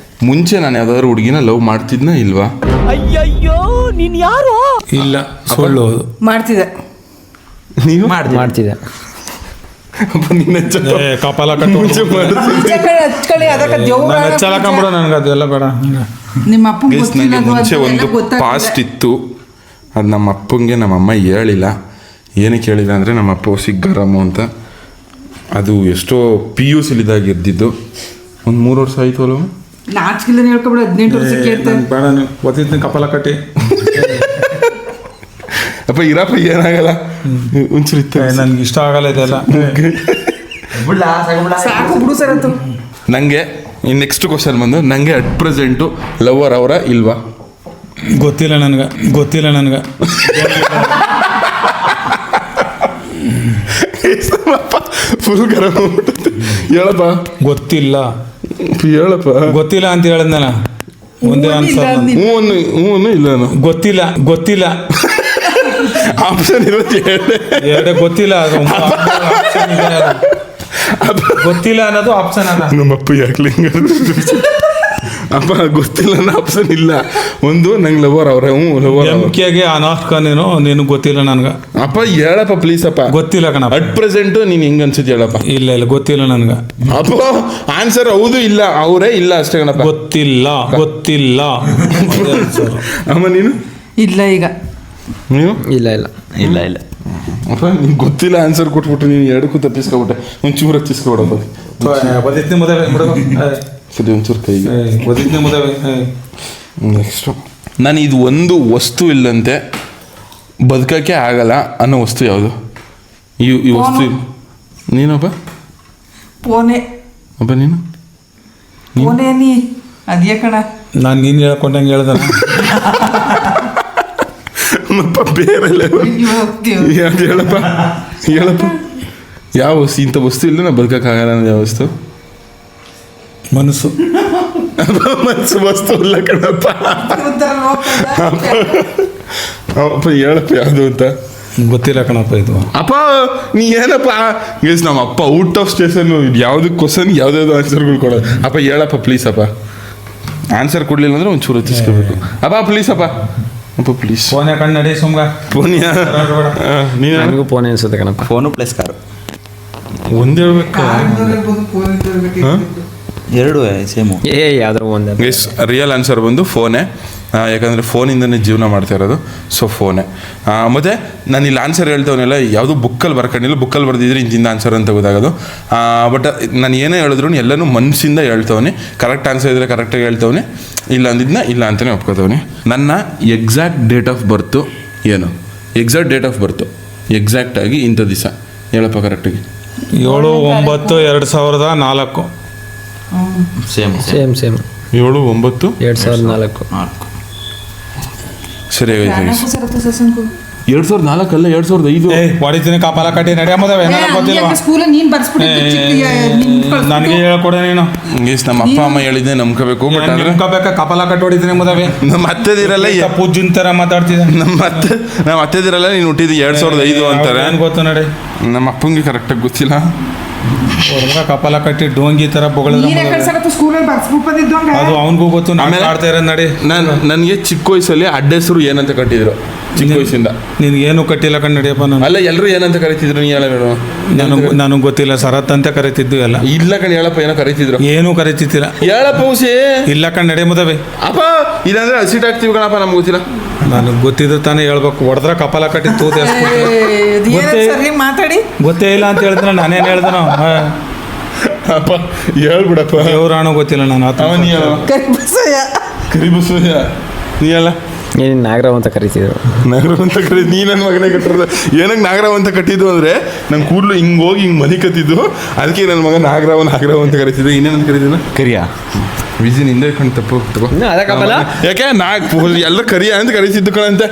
ಮುಂಚೆ ನಾನು ಯಾವ್ದಾದ್ರು ಹುಡುಗಿನ ಲವ್ ಮಾಡ್ತಿದ್ನ ಇಲ್ವಾ? ಅಯ್ಯಯ್ಯೋ ನೀನ್ ಯಾರು? ಇಲ್ಲ, ಸುಳ್ಳು ಮಾಡ್ತಿದ್ದೆ. ನೀವು ಮಾಡ್ತಿದ್ದೆ. ಕಪಾಲ ನನಗೆ ಅದೆಲ್ಲ ಬೇಡ. ನಿಮ್ಮ ಅಪ್ಪ ಮುಂಚೆ ಒಂದು ಪಾಸ್ಟ್ ಇತ್ತು. ಅದು ನಮ್ಮ ಅಪ್ಪಂಗೆ ನಮ್ಮಮ್ಮ ಹೇಳಿಲ್ಲ. ಏನಕ್ಕೆ ಹೇಳಿಲ್ಲ ಅಂದರೆ ನಮ್ಮ ಅಪ್ಪ ಸಿಗ್ಗಾರಮ್ಮ ಅಂತ. ಅದು ಎಷ್ಟೋ PUC ಇದ್ದಿದ್ದು. ಒಂದು 3 ವರ್ಷ ಆಯಿತು ಅಲ್ವ? ನಾಚಿಕಿಲ್ಲ ಹೇಳ್ಕೊಬಿಡು 18 ವರ್ಷಕ್ಕೆ ಅಂತ. ಬೇಡ ನೀವು ಗೊತ್ತಿತ್ತು ಕಪಾಲ ಕಟ್ಟಿ ಅಪ್ಪ ಇರಪ್ಪ ಏನಾಗಲ್ಲ ಒಂಚೂರು ಇತ್ತು ನನ್ಗೆ ಇಷ್ಟ ಆಗಲ್ಲ ಇದೆಲ್ಲ. ಸಾಕು ಬಿಡು ಸರ್ ಅಂತ. ನನಗೆ ಇನ್ನು ನೆಕ್ಸ್ಟ್ ಕ್ವಶನ್ ಬಂದು ನನಗೆ ಅಟ್ ಪ್ರೆಸೆಂಟು ಲವರ್ ಅವರ ಇಲ್ವಾ? ಗೊತ್ತಿಲ್ಲ ನನಗೆ ಫುಲ್ ಗರಂ ಹೇಳಪ್ಪ. ಗೊತ್ತಿಲ್ಲ ಅಂತ ಹೇಳಿದ್ನಲ್ಲ. ಒಂದೇ ಆನ್ಸರ್. ಹ್ಞೂ ಇಲ್ಲ ಗೊತ್ತಿಲ್ಲ ಆಪ್ಷನ್ ಇರೋದು ಎರಡೇ ಗೊತ್ತಿಲ್ಲ. ಅದು ಗೊತ್ತಿಲ್ಲ ಅನ್ನೋದು ಆಪ್ಷನ್ ಅಲ್ಲ. ನಮ್ಮಪ್ಪ ಯಾಕೆ ಅಪ್ಪ ಗೊತ್ತಿಲ್ಲ ಅನ್ನೋ ಆಪ್ಷನ್ ಇಲ್ಲ. ಒಂದು ನಂಗೆ ಲವರ್ ಅವ್ರೆ. ಲವರ್ ಎಂಕೆಗೆ ಅನಾರ್ಕ ನೀನು ಗೊತ್ತಿಲ್ಲ ನನಗೆ. ಅಪ್ಪ ಹೇಳಪ್ಪ ಪ್ಲೀಸ್ ಅಪ್ಪ. ಗೊತ್ತಿಲ್ಲ ಕಣಪ್ಪ. ಅಟ್ ಪ್ರೆಸೆಂಟ್ ನೀನು ಹೆಂಗ್ ಅನ್ಸುತ್ತೆ ಹೇಳಪ್ಪ. ಇಲ್ಲ ಗೊತ್ತಿಲ್ಲ ನನಗೆ. ಅಪ್ಪ ಆನ್ಸರ್ ಹೌದು ಇಲ್ಲ ಅವರೇ ಇಲ್ಲ ಅಷ್ಟೇ ಕಣಪ್ಪ. ಗೊತ್ತಿಲ್ಲ ಅಮ್ಮ ನೀನು ಇಲ್ಲ ಈಗ ನೀವು ಇಲ್ಲ ಅಪ್ಪ ನಿಂಗೆ ಗೊತ್ತಿಲ್ಲ ಆನ್ಸರ್ ಕೊಟ್ಬಿಟ್ರೆ ನೀನು ಎರಡಕ್ಕೂ ತಪ್ಪಿಸ್ಕೊಬಿಟ್ಟೆ. ಒಂಚೂರು ಹಚ್ಚಿಸ್ಕೊಬಿಡಪ್ಪ. ಸರಿ ಒಂಚೂರು ಕೈಗೆ ನೆಕ್ಸ್ಟು. ನಾನು ಇದು ಒಂದು ವಸ್ತು ಇಲ್ಲಂತೆ ಬದುಕಕ್ಕೆ ಆಗಲ್ಲ ಅನ್ನೋ ವಸ್ತು ಯಾವುದು? ಈ ವಸ್ತು ನೀನಪ್ಪ? ಫೋನೆ ಅಪ್ಪ ನೀನು ಅದೇ ಕಣ. ನಾನು ನೀನು ಹೇಳ್ಕೊಂಡಂಗೆ ಹೇಳ್ದ. ಬೇರೆ ಹೇಳಪ್ಪ ಯಾವ ವಸ್ತು? ಇಂಥ ವಸ್ತು ಇಲ್ಲ ನಾ ಬದುಕಕ್ಕಾಗಲ್ಲ ಅನ್ನೋದು ಯಾವ ವಸ್ತು? ಮನಸ್ಸು ವಸ್ತು ಇಲ್ಲ ಕಣಪ್ಪ. ಅಪ್ಪ ಹೇಳಪ್ಪ ಯಾವುದು ಅಂತ. ಗೊತ್ತಿಲ್ಲ ಕಣಪ್ಪ ಇದು. ಅಪ್ಪ ನೀ ಏನಪ್ಪ ಗೇಸ್ ನಮ್ಮ ಅಪ್ಪ ಔಟ್ ಆಫ್ ಸ್ಟೇಷನ್ ಯಾವ್ದು ಕ್ವಶನ್ ಯಾವ್ದಾವ್ದು ಆನ್ಸರ್ಗಳು ಕೊಡೋದು. ಅಪ್ಪ ಹೇಳಪ್ಪ ಪ್ಲೀಸ್ ಅಪ್ಪ. ಆನ್ಸರ್ ಕೊಡ್ಲಿಲ್ಲ ಅಂದ್ರೆ ಒಂಚೂರು ಹಚ್ಚಿಸ್ಕೋಬೇಕು ಅಪ್ಪ ಪ್ಲೀಸ್ ಅಪ್ಪ. ಅಪ್ಪ ಪ್ಲೀಸ್. ಫೋನ್ ಕಣ್ಣು ನಡಿ ಸುಮ್ಗ. ನನಗೂ ಫೋನ್ ಅನ್ಸುತ್ತೆ ಕಣಪ್ಪ. ಫೋನು ಪ್ಲಸ್ ಕಾರು ಒಂದು ಹೇಳ್ಬೇಕು. ಎರಡು ಸೇಮು. ಯಾವ್ದಾರು ಒಂದು. ಗೇಸ್ ರಿಯಲ್ ಆನ್ಸರ್ ಬಂದು ಫೋನೇ. ಯಾಕಂದರೆ ಫೋನಿಂದನೇ ಜೀವನ ಮಾಡ್ತಾ ಇರೋದು. ಸೊ ಫೋನೇ. ಮತ್ತು ನಾನು ಇಲ್ಲಿ ಆನ್ಸರ್ ಹೇಳ್ತವನೆಲ್ಲ ಯಾವುದೂ ಬುಕ್ಕಲ್ಲಿ ಬರ್ಕೊಂಡಿಲ್ಲ. ಬುಕ್ಕಲ್ಲಿ ಬರ್ದಿದ್ರೆ ಇಂತಿಂದ ಆನ್ಸರ್ ಅಂತ ಗೊತ್ತಾಗೋದು. ಬಟ್ ನಾನು ಏನೇ ಹೇಳಿದ್ರು ಎಲ್ಲನೂ ಮನಸ್ಸಿಂದ ಹೇಳ್ತವನೆ. ಕರೆಕ್ಟ್ ಆನ್ಸರ್ ಇದ್ದರೆ ಕರೆಕ್ಟಾಗಿ ಹೇಳ್ತವನೆ, ಇಲ್ಲ ಅಂದಿದ್ದನ್ನ ಇಲ್ಲ ಅಂತಲೇ ಒಪ್ಕೋತವನೆ. ನನ್ನ ಎಕ್ಸಾಕ್ಟ್ ಡೇಟ್ ಆಫ್ ಬರ್ತು ಏನು? ಎಕ್ಸಾಕ್ಟ್ ಡೇಟ್ ಆಫ್ ಬರ್ತು ಎಕ್ಸಾಕ್ಟಾಗಿ ಇಂಥ ದಿವಸ ಹೇಳಪ್ಪ ಕರೆಕ್ಟಾಗಿ. 7/9/2004. ಸೇಮ್ 7/9/2004. ಸರಿ ಆಗೋಯ್ತು. 2004 ಅಲ್ಲ 2005. ಹೊಡಿತೀನಿ ಕಪಾಲ ಕಟ್ಟಿ ನಡಿ ಅಂಬೋದವೆ. ನನಗೆ ಹೇಳ್ಕೊಡೆ ನೀನು. ಗೇಸ್ ನಮ್ಮ ಅಪ್ಪ ಅಮ್ಮ ಹೇಳಿದ್ದೆ ನಂಬ್ಕೋಬೇಕು. ಬಟ್ ನಂಬ್ಕೋಬೇಕಾ? ಕಪಾಲ ಕಟ್ಟಿ ಹೊಡಿತೀನಿ ಎಂಬುದವೆ. ನಮ್ಮ ಅತ್ತೆದಿರಲ್ಲ ಪೂಜ್ಯನ್ ಥರ ಮಾತಾಡ್ತಿದ್ದೆ. ನಮ್ಮ ಅತ್ತೆದಿರಲ್ಲ ನೀನು ಹುಟ್ಟಿದ್ದು 2005 ಅಂತಾರೆ. ಏನು ಗೊತ್ತು ನಡಿ. ನಮ್ಮ ಅಪ್ಪಂಗೆ ಕರೆಕ್ಟಾಗಿ ಗೊತ್ತಿಲ್ಲ. ಕಪಾಲ ಕಟ್ಟಿ ಡೋಂಗಿ ತರ ಅದು ಅವನಿಗೂ ಗೊತ್ತು. ನಾನು ಆಡ್ತಾ ಇರೋದು ನಡಿ. ನನಗೆ ಚಿಕ್ಕ ವಯಸ್ಸಲ್ಲಿ ಅಡ್ಡ ಹೆಸರು ಏನಂತ ಕಟ್ಟಿದ್ರು ಚಿಕ್ಕ ವಯಸ್ಸಿಂದ. ನಿನ್ಗೇನು ಕಟ್ಟಿಲ್ಲ ಕಣ್ ನಡಿಯಪ್ಪ. ನಾನು ಅಲ್ಲ ಎಲ್ಲರೂ ಏನಂತ ಕರಿತಿದ್ರು ನೀ ಹೇಳ. ನನಗೆ ಗೊತ್ತಿಲ್ಲ. ಸರತ್ ಅಂತ ಕರಿತಿದ್ದು ಎಲ್ಲ. ಇಲ್ಲ ಕಣ್ ಹೇಳಪ್ಪ ಏನೋ ಕರಿತಿದ್ರು. ಏನು ಕರಿತಿದ್ದಿಲ್ಲ ಹೇಳಪ್ಪ ಹುಸಿ. ಇಲ್ಲ ಕಣ್ ನಡಿ ಮುದವೆ. ಅಪ್ಪ ಇಲ್ಲಾಂದ್ರೆ ಹಸಿಟ್ ಹಾಕ್ತಿವಿ ಕಣಪ್ಪ. ನಮ್ಗೆ ಗೊತ್ತಿಲ್ಲ. ನನಗೆ ಗೊತ್ತಿದ್ರು ತಾನೇ ಹೇಳ್ಬೇಕು. ಹೊಡೆದ್ರ ಕಪಾಲ ಕಟ್ಟಿ ತೂತ ಮಾತಾಡಿ ಗೊತ್ತೇ ಇಲ್ಲ ಅಂತ ಹೇಳಿದ್ರೆ ನಾನೇನು ಹೇಳ್ದನೋ. ಅಪ್ಪ ಹೇಳ್ಬಿಡಪ್ಪ. ದೇವ್ರಾಣು ಗೊತ್ತಿಲ್ಲ ನಾನು. ಕರಿಬಸಯ್ಯ ನೀ ಅಲ್ಲ ಏನು ನಾಗರಾವ್ ಅಂತ ಕರಿತಿದ್ರು. ನಾಗರಾವ್ ಅಂತ ಕರಿ. ನೀ ನನ್ನ ಮಗನೇ ಕಟ್ಟಿರೋದು. ಏನಕ್ಕೆ ನಾಗರಾವ್ ಅಂತ ಕಟ್ಟಿದ್ದು ಅಂದರೆ ನನ್ನ ಕೂದಲು ಹಿಂಗೆ ಹೋಗಿ ಹಿಂಗೆ ಮನೆ ಕತ್ತಿದ್ದು. ಅದಕ್ಕೆ ನನ್ನ ಮಗ ನಾಗರಾವ್ ಅಂತ ಕರಿತಿದ್ದೆ. ಇನ್ನೇನಂತ ಕರೀತಿದ್ದ? ಕರಿಯಾ. ವಿಜಿ ನಿಂದೆ ಕಣ್ ತಪ್ಪು ಯಾಕೆ ಎಲ್ಲರೂ ಕರಿಯ ಅಂತ ಕರೀತಿದ್ದು ಕಣಂತೆ.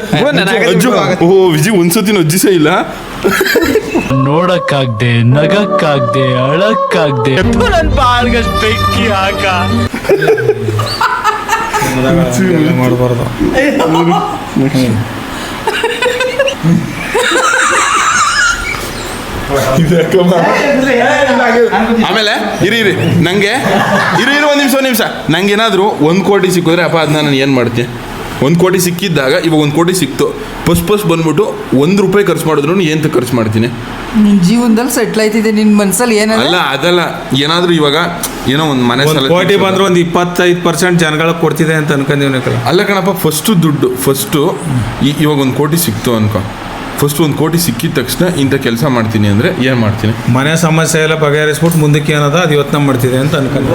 ಓಹೋ ವಿಜಿ ಒಂದ್ಸತಿನ ಅಜ್ಜಿಸೇ ಇಲ್ಲ. ನೋಡಕ್ಕಾಗ್ದೆ, ನಗಕ್ಕಾಗ್ದೆ, ಅಳಕ್ಕಾಗ್ದೆ ನನ್ ಬಾಳ್ಗಷ್ಟು ಬೆಂಕಿ ಹಾಕ. ಮಾಡಬಾರ್ದು. ಆಮೇಲೆ ಇರಿ ನಂಗೆ ಇರು ಒಂದು ನಿಮಿಷ ನಂಗೆ ಏನಾದರೂ 1 ಕೋಟಿ ಸಿಕ್ಕಿದ್ರೆ ಅಪ್ಪ ಅದನ್ನ ನಾನು ಏನು ಮಾಡ್ತೀನಿ? 1 ಕೋಟಿ ಸಿಕ್ಕಿದ್ದಾಗ ಇವಾಗ 1 ಕೋಟಿ ಸಿಕ್ತು. ಫಸ್ಟ್ ಬಂದ್ಬಿಟ್ಟು ₹1 ಖರ್ಚು ಮಾಡಿದ್ರು ಏನು ಖರ್ಚು ಮಾಡ್ತೀನಿ? ನಿನ್ನ ಜೀವನದಲ್ಲಿ ಸೆಟ್ಲ್ ಆಯ್ತಿದೆ ನಿನ್ನ ಮನಸ್ಸಲ್ಲಿ. ಏನಲ್ಲ ಅದಲ್ಲ ಏನಾದರೂ ಇವಾಗ ಏನೋ ಒಂದು ಮನೆ ಕೋಟಿ ಬಂದ್ರೆ ಒಂದು 25% ಜನಗಳಿಗೆ ಕೊಡ್ತಿದೆ ಅಂತ ಅನ್ಕೊಂಡಿವ್ನಕ್ಕಲ್ಲ. ಅಲ್ಲ ಕಣಪ್ಪ. ದುಡ್ಡು ಇವಾಗ 1 ಕೋಟಿ ಸಿಕ್ತು ಅನ್ಕೋ. ಫಸ್ಟ್ 1 ಕೋಟಿ ಸಿಕ್ಕಿದ ತಕ್ಷಣ ಇಂಥ ಕೆಲಸ ಮಾಡ್ತೀನಿ ಅಂದರೆ ಏನು ಮಾಡ್ತೀನಿ? ಮನೆ ಸಮಸ್ಯೆ ಎಲ್ಲ ಬಗೆಹರಿಸ್ಬಿಟ್ಟು ಮುಂದಕ್ಕೆ ಏನದ ಅದು ಇವತ್ತು ಮಾಡ್ತಿದೆ ಅಂತ ಅನ್ಕೊಂಡು.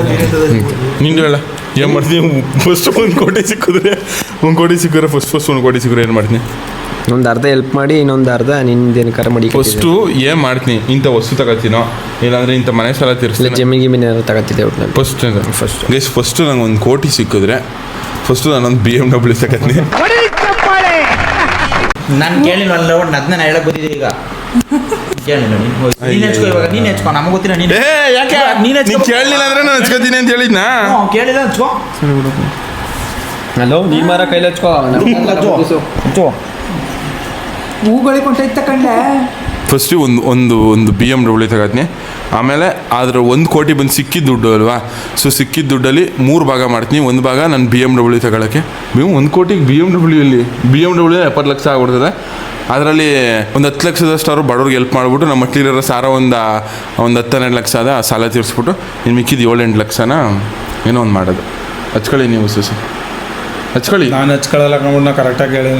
ನಿಂದು ಹೇಳ. ಏನು ಮಾಡ್ತೀನಿ ಫಸ್ಟ್ ಒಂದು ಕೋಟಿ ಸಿಕ್ಕಿದ್ರೆ ಫಸ್ಟ್ ಒಂದು ಕೋಟಿ ಸಿಕ್ಕಿದ್ರೆ ಏನು ಮಾಡ್ತೀನಿ? ಒಂದು ಅರ್ಧ ಹೆಲ್ಪ್ ಮಾಡಿ ಇನ್ನೊಂದು ಅರ್ಧ ನಿಂದೇನು ಕರ ಮಾಡಿ ಫಸ್ಟು ಏನು ಮಾಡ್ತೀನಿ, ಇಂಥ ವಸ್ತು ತಗೋತೀನೋ ಇಲ್ಲಾಂದರೆ ಇಂಥ ಮನೆ ಸಾಲ ತೀರಿಸ್ತೀನಿ, ಜಮೀನು ತಗೋತಿದ್ದೆ ಫಸ್ಟು ನಂಗೆ ಒಂದು ಕೋಟಿ ಸಿಕ್ಕಿದ್ರೆ ಫಸ್ಟು ನಾನೊಂದು BMW ತಗೋತೀನಿ. ನಾನು ಕೇಳಿಲ್ವಲ್ಲ ಅದನ್ನ ಹೇಳಕ್ ಬಂದಿದ್ದೆ ಈಗ. ಕೇಳಿಲ್ಲ ನೀನು ಹೆಚ್ಕೋ, ಇವಾಗ ನೀನು ಹೆಚ್ಕೋ, ನಮಗೆ ಗೊತ್ತಿಲ್ಲ. ನೀನು ಯಾಕೆ ನೀನು ಕೇಳಲಿಲ್ಲ ಅಂದರೆ ನಾನು ಹಚ್ಕೋತೀನಿ ಅಂತ ಹೇಳಿದ್ನಾ? ಕೇಳಿಲ್ಲ ಹಚ್ಕೋ. ಹಲೋ ನೀ ಮಾರ ಕೈಲಿ ಹಚ್ಕೋ ಹೂಗಳಿಗೆ ಕೊಂಟೈತೆ ಕಂಡೆ. ಫಸ್ಟು ಒಂದು BMW ತಗೋತೀನಿ. ಆಮೇಲೆ ಅದರ 1 ಕೋಟಿ ಬಂದು ಸಿಕ್ಕಿದ ದುಡ್ಡು ಅಲ್ವಾ, ಸೊ ಸಿಕ್ಕಿದ ದುಡ್ಡಲ್ಲಿ 3 ಭಾಗ ಮಾಡ್ತೀನಿ. ಒಂದು ಭಾಗ ನಾನು BMW ತಗೊಳ್ಳೋಕ್ಕೆ. 1 ಕೋಟಿಗೆ BMW 70 ಲಕ್ಷ ಆಗ್ಬಿಡ್ತದೆ. ಅದರಲ್ಲಿ ಒಂದು 10 ಲಕ್ಷದಷ್ಟು ಬಡವ್ರಿಗೆ ಹೆಲ್ಪ್ ಮಾಡಿಬಿಟ್ಟು ನಮ್ಮ ಮಕ್ಳಿರೋ ಸಾರ ಒಂದು 10-12 ಲಕ್ಷ ಅದ ಸಾಲ ತೀರಿಸ್ಬಿಟ್ಟು ಇನ್ನು ಮಿಕ್ಕಿದ 7-8 ಲಕ್ಷನ ಏನೋ ಒಂದು ಮಾಡೋದು. ಹಚ್ಕೊಳ್ಳಿ ನೀವು ಸುಸಿ, ಹಚ್ಕೊಳ್ಳಿ. ನಾನು ಹಚ್ಕೊಳ್ಳಲ್ಲ ಕಣ್ಬಿಟ್ಟು, ನಾ ಕರೆಕ್ಟಾಗಿ ಹೇಳಿ.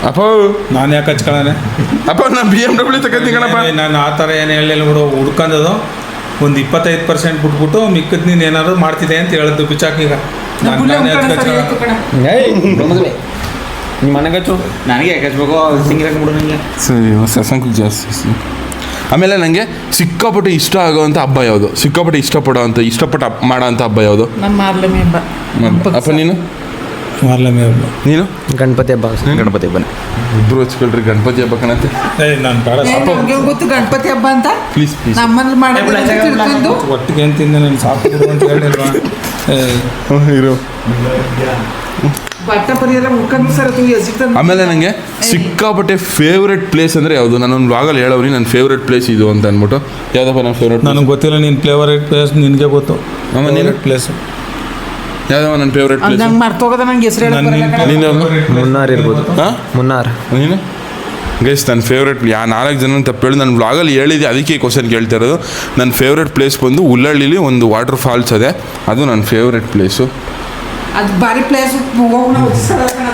ಅಪ್ಪ ನಾನು ಯಾಕೆ ಹಚ್ಕೊಳ್ಳೋಣ? ಅಪ್ಪ ನಾನು BMW ತಗೋತೀನಿ ಕಣಪ್ಪ. ನಾನು ಆ ಥರ ಏನು ಹೇಳಿಲ್ಲ ಬಿಡು. ಹುಡ್ಕೊಂಡದು ಒಂದು 25% ಬಿಟ್ಬಿಟ್ಟು ಮಿಕ್ಕದ್ ನೀನು ಏನಾದ್ರು ಮಾಡ್ತಿದ್ದೆ ಅಂತ ಹೇಳಿದ್ದು ಬಿಚಾಕೀಗ. ನಿಮ್ಮ ಮನೆಗೆ ಹಚ್ಚು. ನನಗೆ ಯಾಕೆ ಹಚ್ಬೇಕು? ಸಿಂಗಿಲ್ ಹಾಕ್ಬಿಡು ನನಗೆ. ಸರಿ ಸಸಂಕು ಜಾಸ್ತಿ. ಆಮೇಲೆ ನನಗೆ ಸಿಕ್ಕಾಪಟ್ಟೆ ಇಷ್ಟ ಆಗೋವಂಥ ಹಬ್ಬ ಯಾವುದು? ಸಿಕ್ಕಾಪಟ್ಟೆ ಇಷ್ಟಪಟ್ಟು ಮಾಡೋ ಅಂಥ ಹಬ್ಬ ಯಾವುದು? ನಮ್ಮ ಮಾರ್ಲಮಿ ಹಬ್ಬ. ಅಪ್ಪ ನೀನು? ಮಾರ್ಲಮಿ ಹಬ್ಬ. ನೀನು? ಗಣಪತಿ ಹಬ್ಬ. ಗಣಪತಿ ಹಬ್ಬನೇ. ಇಬ್ಬರು ಹಚ್ಕೊಳ್ರಿ ಗಣಪತಿ ಹಬ್ಬ ಕಣಂತೆ. ನಾನು ಬೇಡ, ನಮ್ಗೆ ಗೊತ್ತು ಗಣಪತಿ ಹಬ್ಬ ಅಂತ. ಪ್ಲೀಸ್ ನಮ್ಮಲ್ಲಿ ಮಾಡೋದು ಒಟ್ಟಿಗೆ ಏನು ತಿಂದೆ ನಾನು ಸಾಕು ಅಂತ ಹೇಳಿಲ್ವಾ? ಇರು. ಬಟ್ಟ ಪರಿಯೆಲ್ಲ ಮುಖಂಡು ಸರ್ ಅದು ಎಸಿಗ್ತದೆ. ಆಮೇಲೆ ನನಗೆ ಸಿಕ್ಕಾಪಟ್ಟೆ ಫೇವ್ರೆಟ್ ಪ್ಲೇಸ್ ಅಂದರೆ ಯಾವುದು? ನಾನೊಂದು ವ್ಲಾಗಲ್ಲಿ ಹೇಳೋರಿ ನನ್ನ ಫೇವ್ರೆಟ್ ಪ್ಲೇಸ್ ಇದು ಅಂತ ಅಂದ್ಬಿಟ್ಟು. ಯಾವುದಪ್ಪ ನನ್ನ ಫೇವ್ರೆಟ್? ನನಗೆ ಗೊತ್ತಿಲ್ಲ. ನಿನ್ನ ಫೇವ್ರೆಟ್ ಪ್ಲೇಸ್ ನಿನಗೆ ಗೊತ್ತು. ನೀನು ಪ್ಲೇಸ್ ಯಾವುದವ ನನ್ನ ಫೇವ್ರೆಟ್ ಪ್ಲೇಸ್? ನಂಗೆ ಮರ್ತೋಗೋದ ನಂಗೆ ಹೆಸರು ನೀನು ಮುನ್ನಾರ್ ಇರ್ಬೋದು. ಹಾಂ, ಮುನ್ನಾರ್. ನೀನು? ಗೈಸ್ ನನ್ನ ಫೇವ್ರೆಟ್ 4 ಜನ ತಪ್ಪು ಹೇಳಿ ನನ್ನ ವ್ಲಾಗಲ್ಲಿ ಹೇಳಿದೆ, ಅದಕ್ಕೆ ಕ್ವಶನ್ ಕೇಳ್ತಾ ಇರೋದು. ನನ್ನ ಫೇವ್ರೆಟ್ ಪ್ಲೇಸ್ ಬಂದು ಉಲ್ಲಳ್ಳಿಲಿ ಒಂದು ವಾಟರ್ ಫಾಲ್ಸ್ ಇದೆ, ಅದು ನನ್ನ ಫೇವ್ರೆಟ್ ಪ್ಲೇಸು. ಅದು ಬಾರಿ ಪ್ಲೇಸ್.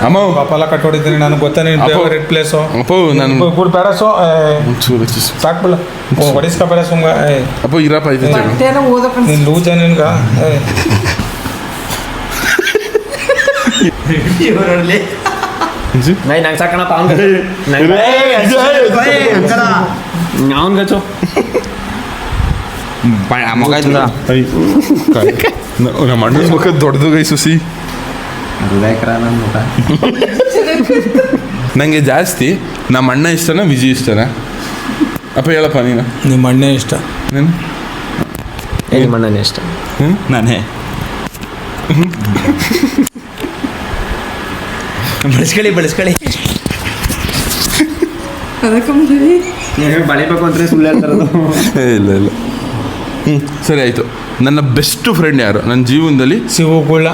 ಅಮ್ಮ ಪಾಪಲ್ಲ ಕಟ್ಟೋಡಿದ್ದೀನಿ. ನನಗೆ ಗೊತ್ತಾ ನಿನ್ನ ಫೇವ್ರೆಟ್ ಪ್ಲೇಸು? ಅಪ್ಪ ನಾನು ಬೇಡಸೋ ಸಾಕ್ಬಿಡ ಹೊಡಿಸ್ಕೊಬೇಡ ಸುಮ್ಮ. ಅಪ್ಪ ಇರಪ್ಪ ಇದು ಓದಕ್ಕೆ ನೀನು ಲೂಜ ನಿನ್ಗ. ನಂಗೆ ಸಾಕಣಪ್ಪ ಅವ್ನಿಗೆ ಹಚ್ಚು. ಮಗ ನಮ್ಮ ಅಣ್ಣನ ಮುಖ ದೊಡ್ಡದು ಗೈ ಸುಸಿ. ನನಗೆ ಜಾಸ್ತಿ ನಮ್ಮ ಅಣ್ಣ ಇಷ್ಟನಾ ವಿಜಯ್ ಇಷ್ಟನಾ? ಅಪ್ಪ ಹೇಳಪ್ಪ ನೀನು. ನಿಮ್ಮ ಅಣ್ಣ ಇಷ್ಟ. ನೀನು? ನಿಮ್ಮ ಅಣ್ಣನೇ ಇಷ್ಟ. ನಾನೇ ಬಳಸ್ಕೊಳ್ಳಿ. ಅದಕ್ಕೆ ಬಳಿಬೇಕು ಅಂದ್ರೆ ಸುಳ್ಳು ಹೇಳ್ತಾರದು. ಇಲ್ಲ. ಸರಿ ಆಯಿತು. ನನ್ನ ಬೆಸ್ಟ್ ಫ್ರೆಂಡ್ ಯಾರು ನನ್ನ ಜೀವನದಲ್ಲಿ? ಶಿವು ಕುಳ್ಳ.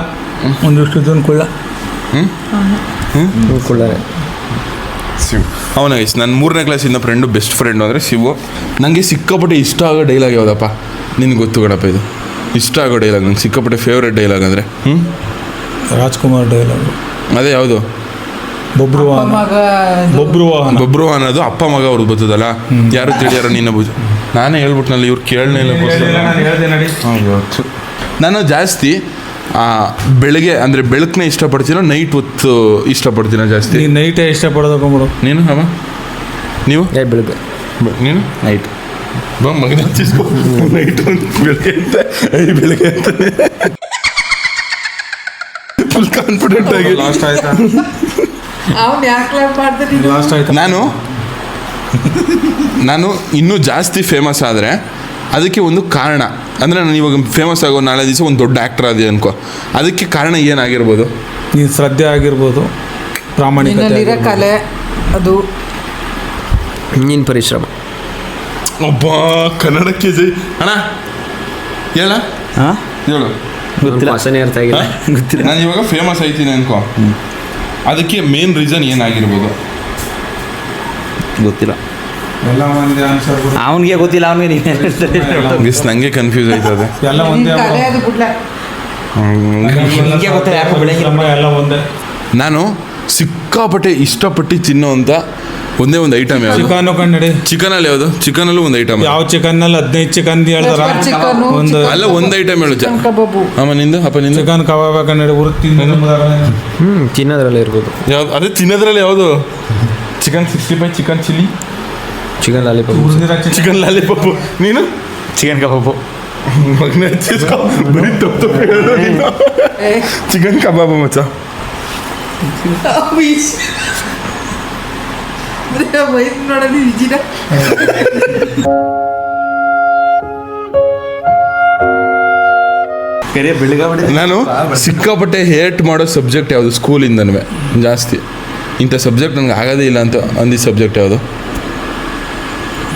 ಒಂದಿಷ್ಟು ಜನ ಕುಳ್ಳ. ಕುಳ್ಳರೆ ಶಿವ್. ಅವನ ಇಷ್ಟ. ನನ್ನ 3ನೇ ಕ್ಲಾಸಿಂದ ಫ್ರೆಂಡು, ಬೆಸ್ಟ್ ಫ್ರೆಂಡು ಅಂದರೆ ಶಿವು. ನನಗೆ ಸಿಕ್ಕಾಪಟ್ಟೆ ಇಷ್ಟ ಆಗೋ ಡೈಲಾಗ್ ಯಾವುದಪ್ಪ? ನಿನಗೆ ಗೊತ್ತು ಕಣಪ್ಪ ಇದು. ಇಷ್ಟ ಆಗೋ ಡೈಲಾಗ್ ನಂಗೆ ಸಿಕ್ಕಾಪಟ್ಟೆ ಫೇವ್ರೆಟ್ ಡೈಲಾಗ್ ಅಂದರೆ ರಾಜ್ಕುಮಾರ್ ಡೈಲಾಗ್. ಅದೇ ಯಾವುದು? ಬೊಬ್ರು ಅನ್ನೋದು ಅಪ್ಪ ಮಗ ಅವ್ರದ್ದು ಬರ್ತದಲ್ಲ. ಯಾರು ತಿಳಿಯಾರ ನಿನ್ನ ಬುಜ? ನಾನೇ ಹೇಳ್ಬಿಟ್ನಲ್ಲಿ, ಇವ್ರು ಕೇಳನೇ ಇಲ್ಲ. ನಾನು ಜಾಸ್ತಿ ಬೆಳಗ್ಗೆ ಅಂದರೆ ಬೆಳಕನ್ನ ಇಷ್ಟಪಡ್ತೀನೋ ನೈಟ್ ಹೊತ್ತು ಇಷ್ಟಪಡ್ತೀನೋ ಜಾಸ್ತಿ? ನೀನು ನೈಟೇ ಇಷ್ಟಪಡೋದು. ನೀನು ಅಮ್ಮ? ನೀವು? ಬೆಳಗ್ಗೆ. ನೀನು? ನೈಟ್. ಮಗನ ನೈಟ್ ಬೆಳಗ್ಗೆ ಅಂತಾನೆ ಫುಲ್ ಕಾನ್ಫಿಡೆಂಟ್ ಆಗಿ. ಲಾಸ್ಟ್ ಆಯ್ತಾ? ಅವ್ನು ಯಾಕೆ ಮಾಡ್ತೀನಿ. ಲಾಸ್ಟ್ ಆಯ್ತಾ? ನಾನು ಇನ್ನೂ ಜಾಸ್ತಿ ಫೇಮಸ್ ಆದರೆ ಅದಕ್ಕೆ ಒಂದು ಕಾರಣ ಅಂದರೆ, ನಾನು ಇವಾಗ ಫೇಮಸ್ ಆಗೋ ನಾಳೆ ದಿವಸ ಒಂದು ದೊಡ್ಡ ಆ್ಯಕ್ಟರ್ ಆದಿ ಅನ್ಕೋ, ಅದಕ್ಕೆ ಕಾರಣ ಏನಾಗಿರ್ಬೋದು? ನೀನು ಶ್ರದ್ಧೆ ಆಗಿರ್ಬೋದು, ಪ್ರಾಮಾಣಿಕತೆ, ಕಲೆ, ಅದು ನೀನು ಪರಿಶ್ರಮ. ಒಬ್ಬ ಕನ್ನಡಕ್ಕೆ ಜೈ ಅಣ್ಣ ಹೇಳ. ಹೇಳು. ಭಾಷೆನೇ ಅರ್ಥ ಆಗಿಲ್ಲ. ನಾನು ಇವಾಗ ಫೇಮಸ್ ಆಯ್ತೀನಿ ಅನ್ಕೋ, ಅದಕ್ಕೆ ಮೇನ್ ರೀಸನ್ ಏನಾಗಿರ್ಬೋದು? ಗೊತ್ತಿಲ್ಲ. ಎಲ್ಲ ಒಂದೇ ಆನ್ಸರ್. ಅವನಿಗೆ ಗೊತ್ತಿಲ್ಲ. ಅವನಿಗೆ ನನಗೆ ಕನ್ಫ್ಯೂಸ್ ಆಯ್ತದೆ. ಎಲ್ಲ ಒಂದೇ. ಕಲೆ ಅದು ಬಿಡ್ಲ. ಎಲ್ಲ ಒಂದೇ. ನಾನು ಸಿಕ್ಕಾಪಟ್ಟೆ ಇಷ್ಟಪಟ್ಟು ತಿನ್ನೋವಂಥ ಒಂದೇ ಒಂದು ಐಟಮ್ ಯಾವುದು? ಚಿಕನ್ ಕನ್ನಡಿ. ಚಿಕನಲ್ಲಿ ಯಾವುದು? ಚಿಕನಲ್ಲೂ ಒಂದು ಐಟಮ್. ಯಾವ ಚಿಕನ್ನಲ್ಲಿ 15 ಚಿಕನ್ ಹೇಳ್ತಾರ. ಒಂದು ಅಲ್ಲ ಒಂದು ಐಟಮ್ ಹೇಳು. ಕಬಾಬು. ಅಮ್ಮ ನಿಂದು ಅಪ್ಪ ನಿಂದು? ಚಿಕನ್ ಕಬಾಬ್ ಕನ್ನಡಿ ಉರ್ತಿ ತಿನ್ನೋದ್ರಲ್ಲಿ ಇರ್ಬೋದು. ಯಾವ್ದು? ಅದೇ ತಿನ್ನೋದ್ರಲ್ಲಿ ಯಾವುದು? Chicken 65, chicken chilli, chicken lollipop. Chicken lollipop. ನೀನು? ಚಿಕನ್ ಕಬಾಬು. ಮಗನೇ ಬರೀ ತಪ್ಪು ಹೇಳೋದು ನೀನು. ಚಿಕನ್ ಕಬಾಬು ಮಚ್ಚ. ನೋಡೋದು ಈಜಿನ. ನಾನು ಸಿಕ್ಕಾಪಟ್ಟೆ ಹೇಟ್ ಮಾಡೋ ಸಬ್ಜೆಕ್ಟ್ ಯಾವುದು ಸ್ಕೂಲಿಂದನೂ ಜಾಸ್ತಿ? ಇಂಥ ಸಬ್ಜೆಕ್ಟ್ ನನಗೆ ಆಗೋದೇ ಇಲ್ಲ ಅಂತ ಅಂದಿದ್ದ ಸಬ್ಜೆಕ್ಟ್ ಯಾವುದು?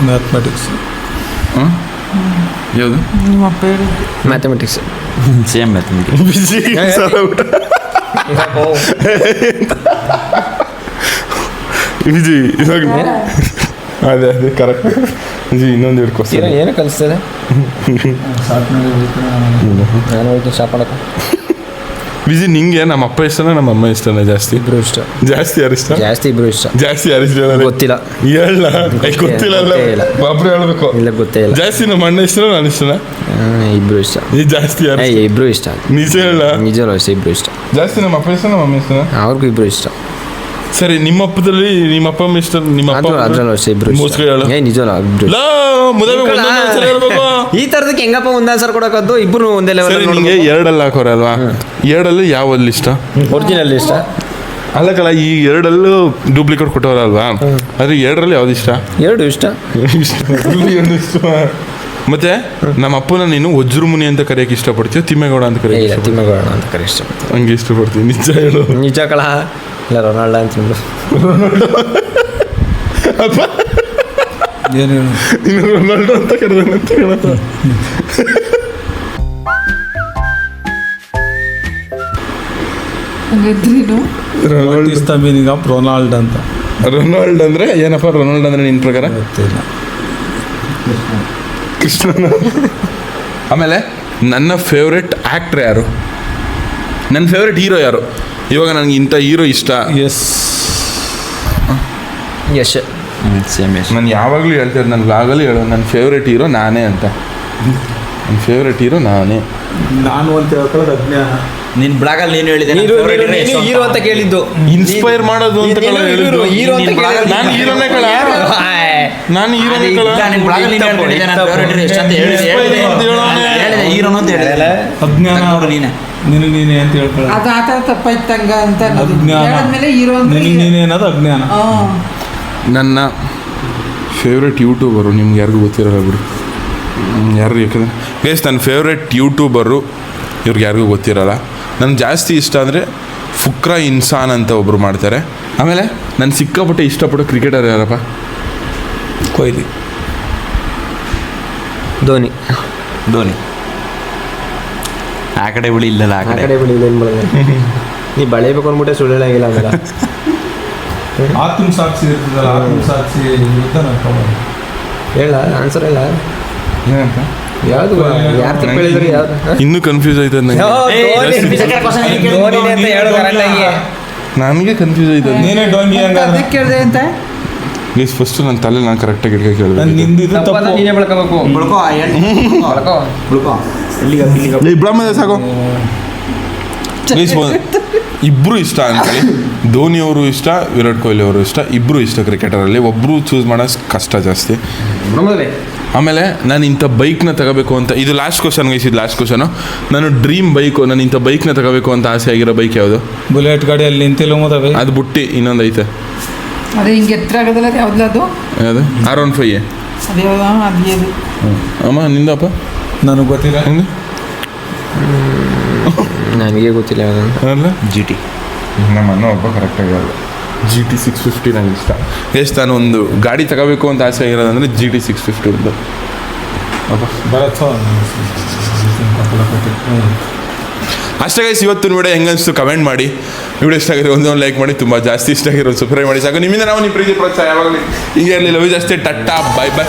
ಮ್ಯಾಥಮೆಟಿಕ್ಸ್. ಹಾಂ ಯಾವುದು? ನಿಮ್ಮಪ್ಪ ಹೇಳಿದ್ದು ಮ್ಯಾಥಮೆಟಿಕ್ಸ್. Same mathematics. ಬಿಜಿ ವಿಜಿ ಇವಾಗ ಅದೇ ಕರೆಕ್ಟ್. ವಿಜಿ ಇನ್ನೊಂದು ಹಿಡ್ಕೊಡ್ತೀನಿ. ಏನು ಕಲಿಸ್ತದೆ? ನಾನು ಹೋಗ್ತೀನಿ ಶಾಪ್ ಮಾಡಕ್ಕೆ. ವಿಜಿ ನಿಂಗೆ ನಮ್ಮ ಅಪ್ಪ ಇಷ್ಟನ ನಮ್ಮ ಅಮ್ಮ ಇಷ್ಟನ ಜಾಸ್ತಿ? ಇಬ್ರು ಇಷ್ಟ. ಜಾಸ್ತಿ ಯಾರು ಇಷ್ಟ? ಜಾಸ್ತಿ ಇಬ್ರು ಇಷ್ಟ. ಜಾಸ್ತಿ ಯಾರು ಇಷ್ಟ? ಗೊತ್ತಿಲ್ಲ. ಹೇಳ ಗೊತ್ತಿಲ್ಲ ಅಲ್ಲ ಒಬ್ರು ಹೇಳ್ಬೇಕು. ಇಲ್ಲ ಗೊತ್ತೇ ಇಲ್ಲ. ಜಾಸ್ತಿ ನಮ್ಮ ಅಣ್ಣ ಇಷ್ಟನ ನಾನು ಇಷ್ಟನ? ಇಬ್ರು ಇಷ್ಟ. ಈ ಜಾಸ್ತಿ ಯಾರು? ಇಬ್ರು ಇಷ್ಟ. ನಿಜ ಹೇಳ? ನಿಜವಲ್ಲ ಅಷ್ಟೇ, ಇಬ್ರು ಇಷ್ಟ. ಜಾಸ್ತಿ ನಮ್ಮ ಅಪ್ಪ ಇಷ್ಟ ನಮ್ಮ ಅಮ್ಮ ಇಷ್ಟನ? ಅವ್ರಿಗೂ ಇಬ್ರು ಇಷ್ಟ. ಸರಿ ನಿಮ್ಮ ಅಪ್ಪದಲ್ಲಿ ನಿಮ್ಮ ಅಪ್ಪ ಅಮ್ಮ ಇಷ್ಟ? ನಿಮ್ಮ ಅಪ್ಪ ಅದ್ರಲ್ಲೂ ಅಷ್ಟೇ ಇಬ್ರು ಇಷ್ಟ. ಮೋಸ್ಟ್ಲಿ ಹೇಳು. ನಿಜವಲ್ಲ ಇಬ್ರು. ಈ ತರದಕ್ಕೆ ಹೆಂಗಪ್ಪ ಒಂದ್ ಆನ್ಸರ್ ಕೊಡಕದ್ದು? ಇಬ್ರು ಒಂದೇ ಲೆವೆಲ್. ನಿಮಗೆ ಎರಡಲ್ಲಿ ಹಾಕೋರೆ ಅಲ್ವಾ? ಎರಡಲ್ಲಿ ಯಾವಲ್ಲಿ ಇಷ್ಟ? ಒರಿಜಿನಲ್ ಇಷ್ಟ. ಅಲ್ಲಕಲ್ಲ ಈ ಎರಡಲ್ಲೂ ಡೂಪ್ಲಿಕೇಟ್ ಕೊಟ್ಟವ್ರಲ್ವಾ? ಅದ್ರ ಎರಡರಲ್ಲಿ ಯಾವ್ದು ಇಷ್ಟ? ಎರಡು ಇಷ್ಟ. ಮತ್ತೆ ನಮ್ಮ ಅಪ್ಪನ ನೀನು ವಜ್ರಮುನಿ ಅಂತ ಕರೆಯಕ್ಕೆ ಇಷ್ಟಪಡ್ತೀಯ, ತಿಮ್ಮೇಗೌಡ ಅಂತ ಕರೆಯಕ್ಕೆ? ತಿಮ್ಮೇಗೌಡ ಅಂತ ಕರೆ ಇಷ್ಟಪಡ್ತೀನಿ. ಹಂಗೆ ಇಷ್ಟಪಡ್ತೀನಿ. ನಿಜ ಹೇಳು. ನಿಜ ಕಳ. ಇಲ್ಲ ರೊನಾಲ್ಡ ಅಂತ ಅಪ್ಪ ಏನು ಹೇಳು? ನೀನು ರೊನಾಲ್ಡೋ ಅಂತ ಕರೆದಂತ ಹೇಳಪ್ಪ. What is the meaning of Ronald ಅಂತ? ರೊನಾಲ್ಡ್ ಅಂದ್ರೆ ಏನಪ್ಪ? ರೊನಾಲ್ಡ್ ಅಂದ್ರೆ ನಿನ್ನ ಪ್ರಕಾರ? ಗೊತ್ತಿಲ್ಲ. ಕೃಷ್ಣನ. ಆಮೇಲೆ ನನ್ನ ಫೇವ್ರೆಟ್ ಆ್ಯಕ್ಟ್ರ್ ಯಾರು? ನನ್ನ ಫೇವ್ರೆಟ್ ಹೀರೋ ಯಾರು? ಇವಾಗ ನನಗೆ ಇಂಥ ಹೀರೋ ಇಷ್ಟ. ಎಸ್ ಯಶ್. ಸೇಮ್ ಯಶ್. ನಾನು ಯಾವಾಗಲೂ ಹೇಳ್ತಾರೆ, ನನ್ನ ಬ್ಲಾಗಲ್ಲಿ ಹೇಳೋ ನನ್ನ ಫೇವ್ರೆಟ್ ಹೀರೋ ನಾನೇ ಅಂತ. ನನ್ನ ಫೇವ್ರೆಟ್ ಹೀರೋ ನಾನೇ. ನಾನು ಅಂತ ಹೇಳ್ಕೊಳ್ಳೋದು ಅಜ್ಞಾನ. ನಿನ್ ಬ್ಲಾಗಲ್ಲಿ ನೀನು ಹೇಳಿದೆ ಹೀರೋ ಅಂತ ಕೇಳಿದ್ದು. ಇನ್ಸ್ಪೈರ್ ಮಾಡೋದು ಅಂತ ಹೇಳಿದ್ದು. ಹೀರೋ ಅಂತ ನಾನು ಹೀರೋನೇ ಕಳ. ನಾನು ಹೀರೋನೇ ಕಳ. ನಿನ್ ಬ್ಲಾಗಲ್ಲಿ ನೀನು ಹೇಳ್ಕೊಂಡಿದ್ದೆ ನನ್ನ ಫೇವರೇಟ್ ಹೀರೋ ಎಷ್ಟು ಅಂತ ಹೇಳಿದೆ ಹೀರೋನು ಅಂತ ಹೇಳಿದೆ. ಅಜ್ಞಾನ ನೋಡು ನೀನೆ ನಿನಗೆ ನೀನೇ ಅಂತ ಹೇಳ್ಕೊಳ್ಳೋದು. ಅದು ಆ ಥರ ತಪ್ಪಾಯ್ತಂಗ ಅಂತ ಅನ್ನೋದು. ಅಜ್ಞಾನ. ಹೇಳಾದ್ಮೇಲೆ ಹೀರೋ ಅಂತ. ನಿನಗೆ ನೀನೇ ಅನ್ನೋದು ಅಜ್ಞಾನ. ನನ್ನ ಫೇವ್ರೆಟ್ ಯೂಟ್ಯೂಬರು ನಿಮ್ಗೆ ಯಾರಿಗೂ ಗೊತ್ತಿರಲ್ಲ ಬಿಡಿ. ಯಾರು ಯಾಕಂದರೆ ಗೈಸ್ ನನ್ನ ಫೇವ್ರೆಟ್ ಯೂಟ್ಯೂಬರು ಇವ್ರಿಗೆ ಯಾರಿಗೂ ಗೊತ್ತಿರಲ್ಲ. ನನಗೆ ಜಾಸ್ತಿ ಇಷ್ಟ ಅಂದರೆ ಫುಕ್ರಾ ಇನ್ಸಾನ್ ಅಂತ ಒಬ್ಬರು ಮಾಡ್ತಾರೆ. ಆಮೇಲೆ ನಾನು ಸಿಕ್ಕಾಪಟ್ಟೆ ಇಷ್ಟಪಡೋ ಕ್ರಿಕೆಟರ್ ಯಾರಪ್ಪ? ಕೊಹ್ಲಿ. ಧೋನಿ. ಧೋನಿ. ಆ ಕಡೆ ಬಿಳಿ ಇಲ್ಲಲ್ಲ, ಆ ಕಡೆ ಬಿಡಿ ಏನು ಮಾಡೋದು? ನೀ ಬಳೆಬೇಕು ಅಂದ್ಬಿಟ್ಟೆ ಸುಳ್ಳು ಹೇಳಂಗಿಲ್ಲ ಆಮೇಲೆ. ಆತ್ಮಸಾಕ್ಷಿ ಇರ್ತದಲ್ಲ, ಆತ್ಮಸಾಕ್ಷಿ ಹೇಳ ಆನ್ಸರ್ ಹೇಳ. ಏನಂತ? ಯಾವುದು? ಯಾರು ತಪ್ಪು ಹೇಳಿದ್ರೆ ಯಾವುದು? ಇನ್ನೂ ಕನ್ಫ್ಯೂಸ್ ಆಯ್ತದೆ ನನಗೆ. ಧೋನಿನೇ ಅಂತ ಹೇಳು ಕರೆಕ್ಟಾಗಿ. ನನಗೆ ಕನ್ಫ್ಯೂಸ್ ಆಯ್ತದೆ. ನೀನೇ ಡೋಂಗಿ ಅದಕ್ಕೆ ಕೇಳಿದೆ ಅಂತ. ಪ್ಲೀಸ್ ಫಸ್ಟ್ ನನ್ನ ತಲೆ ನಾನು ಕರೆಕ್ಟಾಗಿ ಹಿಡ್ಕೊಂಡು ಕೇಳಿದೆ. ನಿಂದು ಇದು ತಪ್ಪು. ನೀನೇ ಬೆಳ್ಕೋಬೇಕು. ಬ್ರಹ್ಮ ಸಾಕು. ಪ್ಲೀಸ್ ಇಬ್ಬರು ಇಷ್ಟ ಅಂತೇಳಿ. ಧೋನಿ ಅವರು ಇಷ್ಟ, ವಿರಾಟ್ ಕೊಹ್ಲಿ ಅವರು ಇಷ್ಟ. ಇಬ್ಬರು ಇಷ್ಟ ಕ್ರಿಕೆಟರಲ್ಲಿ. ಒಬ್ಬರು ಚೂಸ್ ಮಾಡೋದು ಕಷ್ಟ ಜಾಸ್ತಿ. ಆಮೇಲೆ ನಾನು ಇಂಥ ಬೈಕ್ನ ತಗೋಬೇಕು ಅಂತ, ಇದು ಲಾಸ್ಟ್ ಕ್ವಶನ್ ಗೈಸಿದ್ದು ಲಾಸ್ಟ್ ಕ್ವಶನು. ನಾನು ಡ್ರೀಮ್ ಬೈಕು, ನಾನು ಇಂಥ ಬೈಕ್ನ ತಗೋಬೇಕು ಅಂತ ಆಸೆ ಆಗಿರೋ ಬೈಕ್ ಯಾವುದು? ಬುಲೆಟ್ ಗಾಡಿ ಅಲ್ಲಿ ನಿಂತಿಲ್ಲ ಮೋದವೆ. ಅದು ಬಿಟ್ಟು ಇನ್ನೊಂದು ಐತೆ. ಅದೇ ಹಿಂಗೆ ಎತ್ತರ ಆಗೋದಲ್ಲ, ಅದು ಯಾವ್ದು? ಅದು ಯಾವುದು? R15. ಅದು ಯಾವ್ದು? ಅದು ಅಮ್ಮ ನಿಂದಪ್ಪ? ನನಗೆ ಗೊತ್ತಿಲ್ಲ. ನನಗೆ ಗೊತ್ತಿಲ್ಲ ಅಲ್ಲ GT. ನಮ್ಮ ಅಣ್ಣ ಒಬ್ಬ ಕರೆಕ್ಟಾಗಿ ಅಲ್ಲ. GT 650 ನನಗೆ ಇಷ್ಟ. ಎಷ್ಟು ನಾನು ಒಂದು ಗಾಡಿ ತಗೋಬೇಕು ಅಂತ ಆಸೆ ಆಗಿರೋದಂದರೆ GT 650 ಒಂದು. ಅಷ್ಟೇ ಗೈಸ್, ಇವತ್ತು ವಿಡಿಯೋ ಹೆಂಗನ್ನಿಸ್ತು ಕಮೆಂಟ್ ಮಾಡಿ. ವಿಡಿಯೋ ಇಷ್ಟ ಆಗಿರೋ ಒಂದು ಲೈಕ್ ಮಾಡಿ, ತುಂಬ ಜಾಸ್ತಿ ಇಷ್ಟ ಆಗಿರೋ ಸಬ್ಸ್ಕ್ರೈಬ್ ಮಾಡಿ. ಸಾಕು. ನಿಮ್ಮಿಂದ ನಾವು ನಿಮ್ಮ ಪ್ರೀತಿ ಪ್ರೋತ್ಸಾಹ ಯಾವಾಗಲೂ ಹೀಗೆ ಇರಲಿ. ಲವ್ ಯು ಜಾಸ್ತಿ. Thatta, bye bye.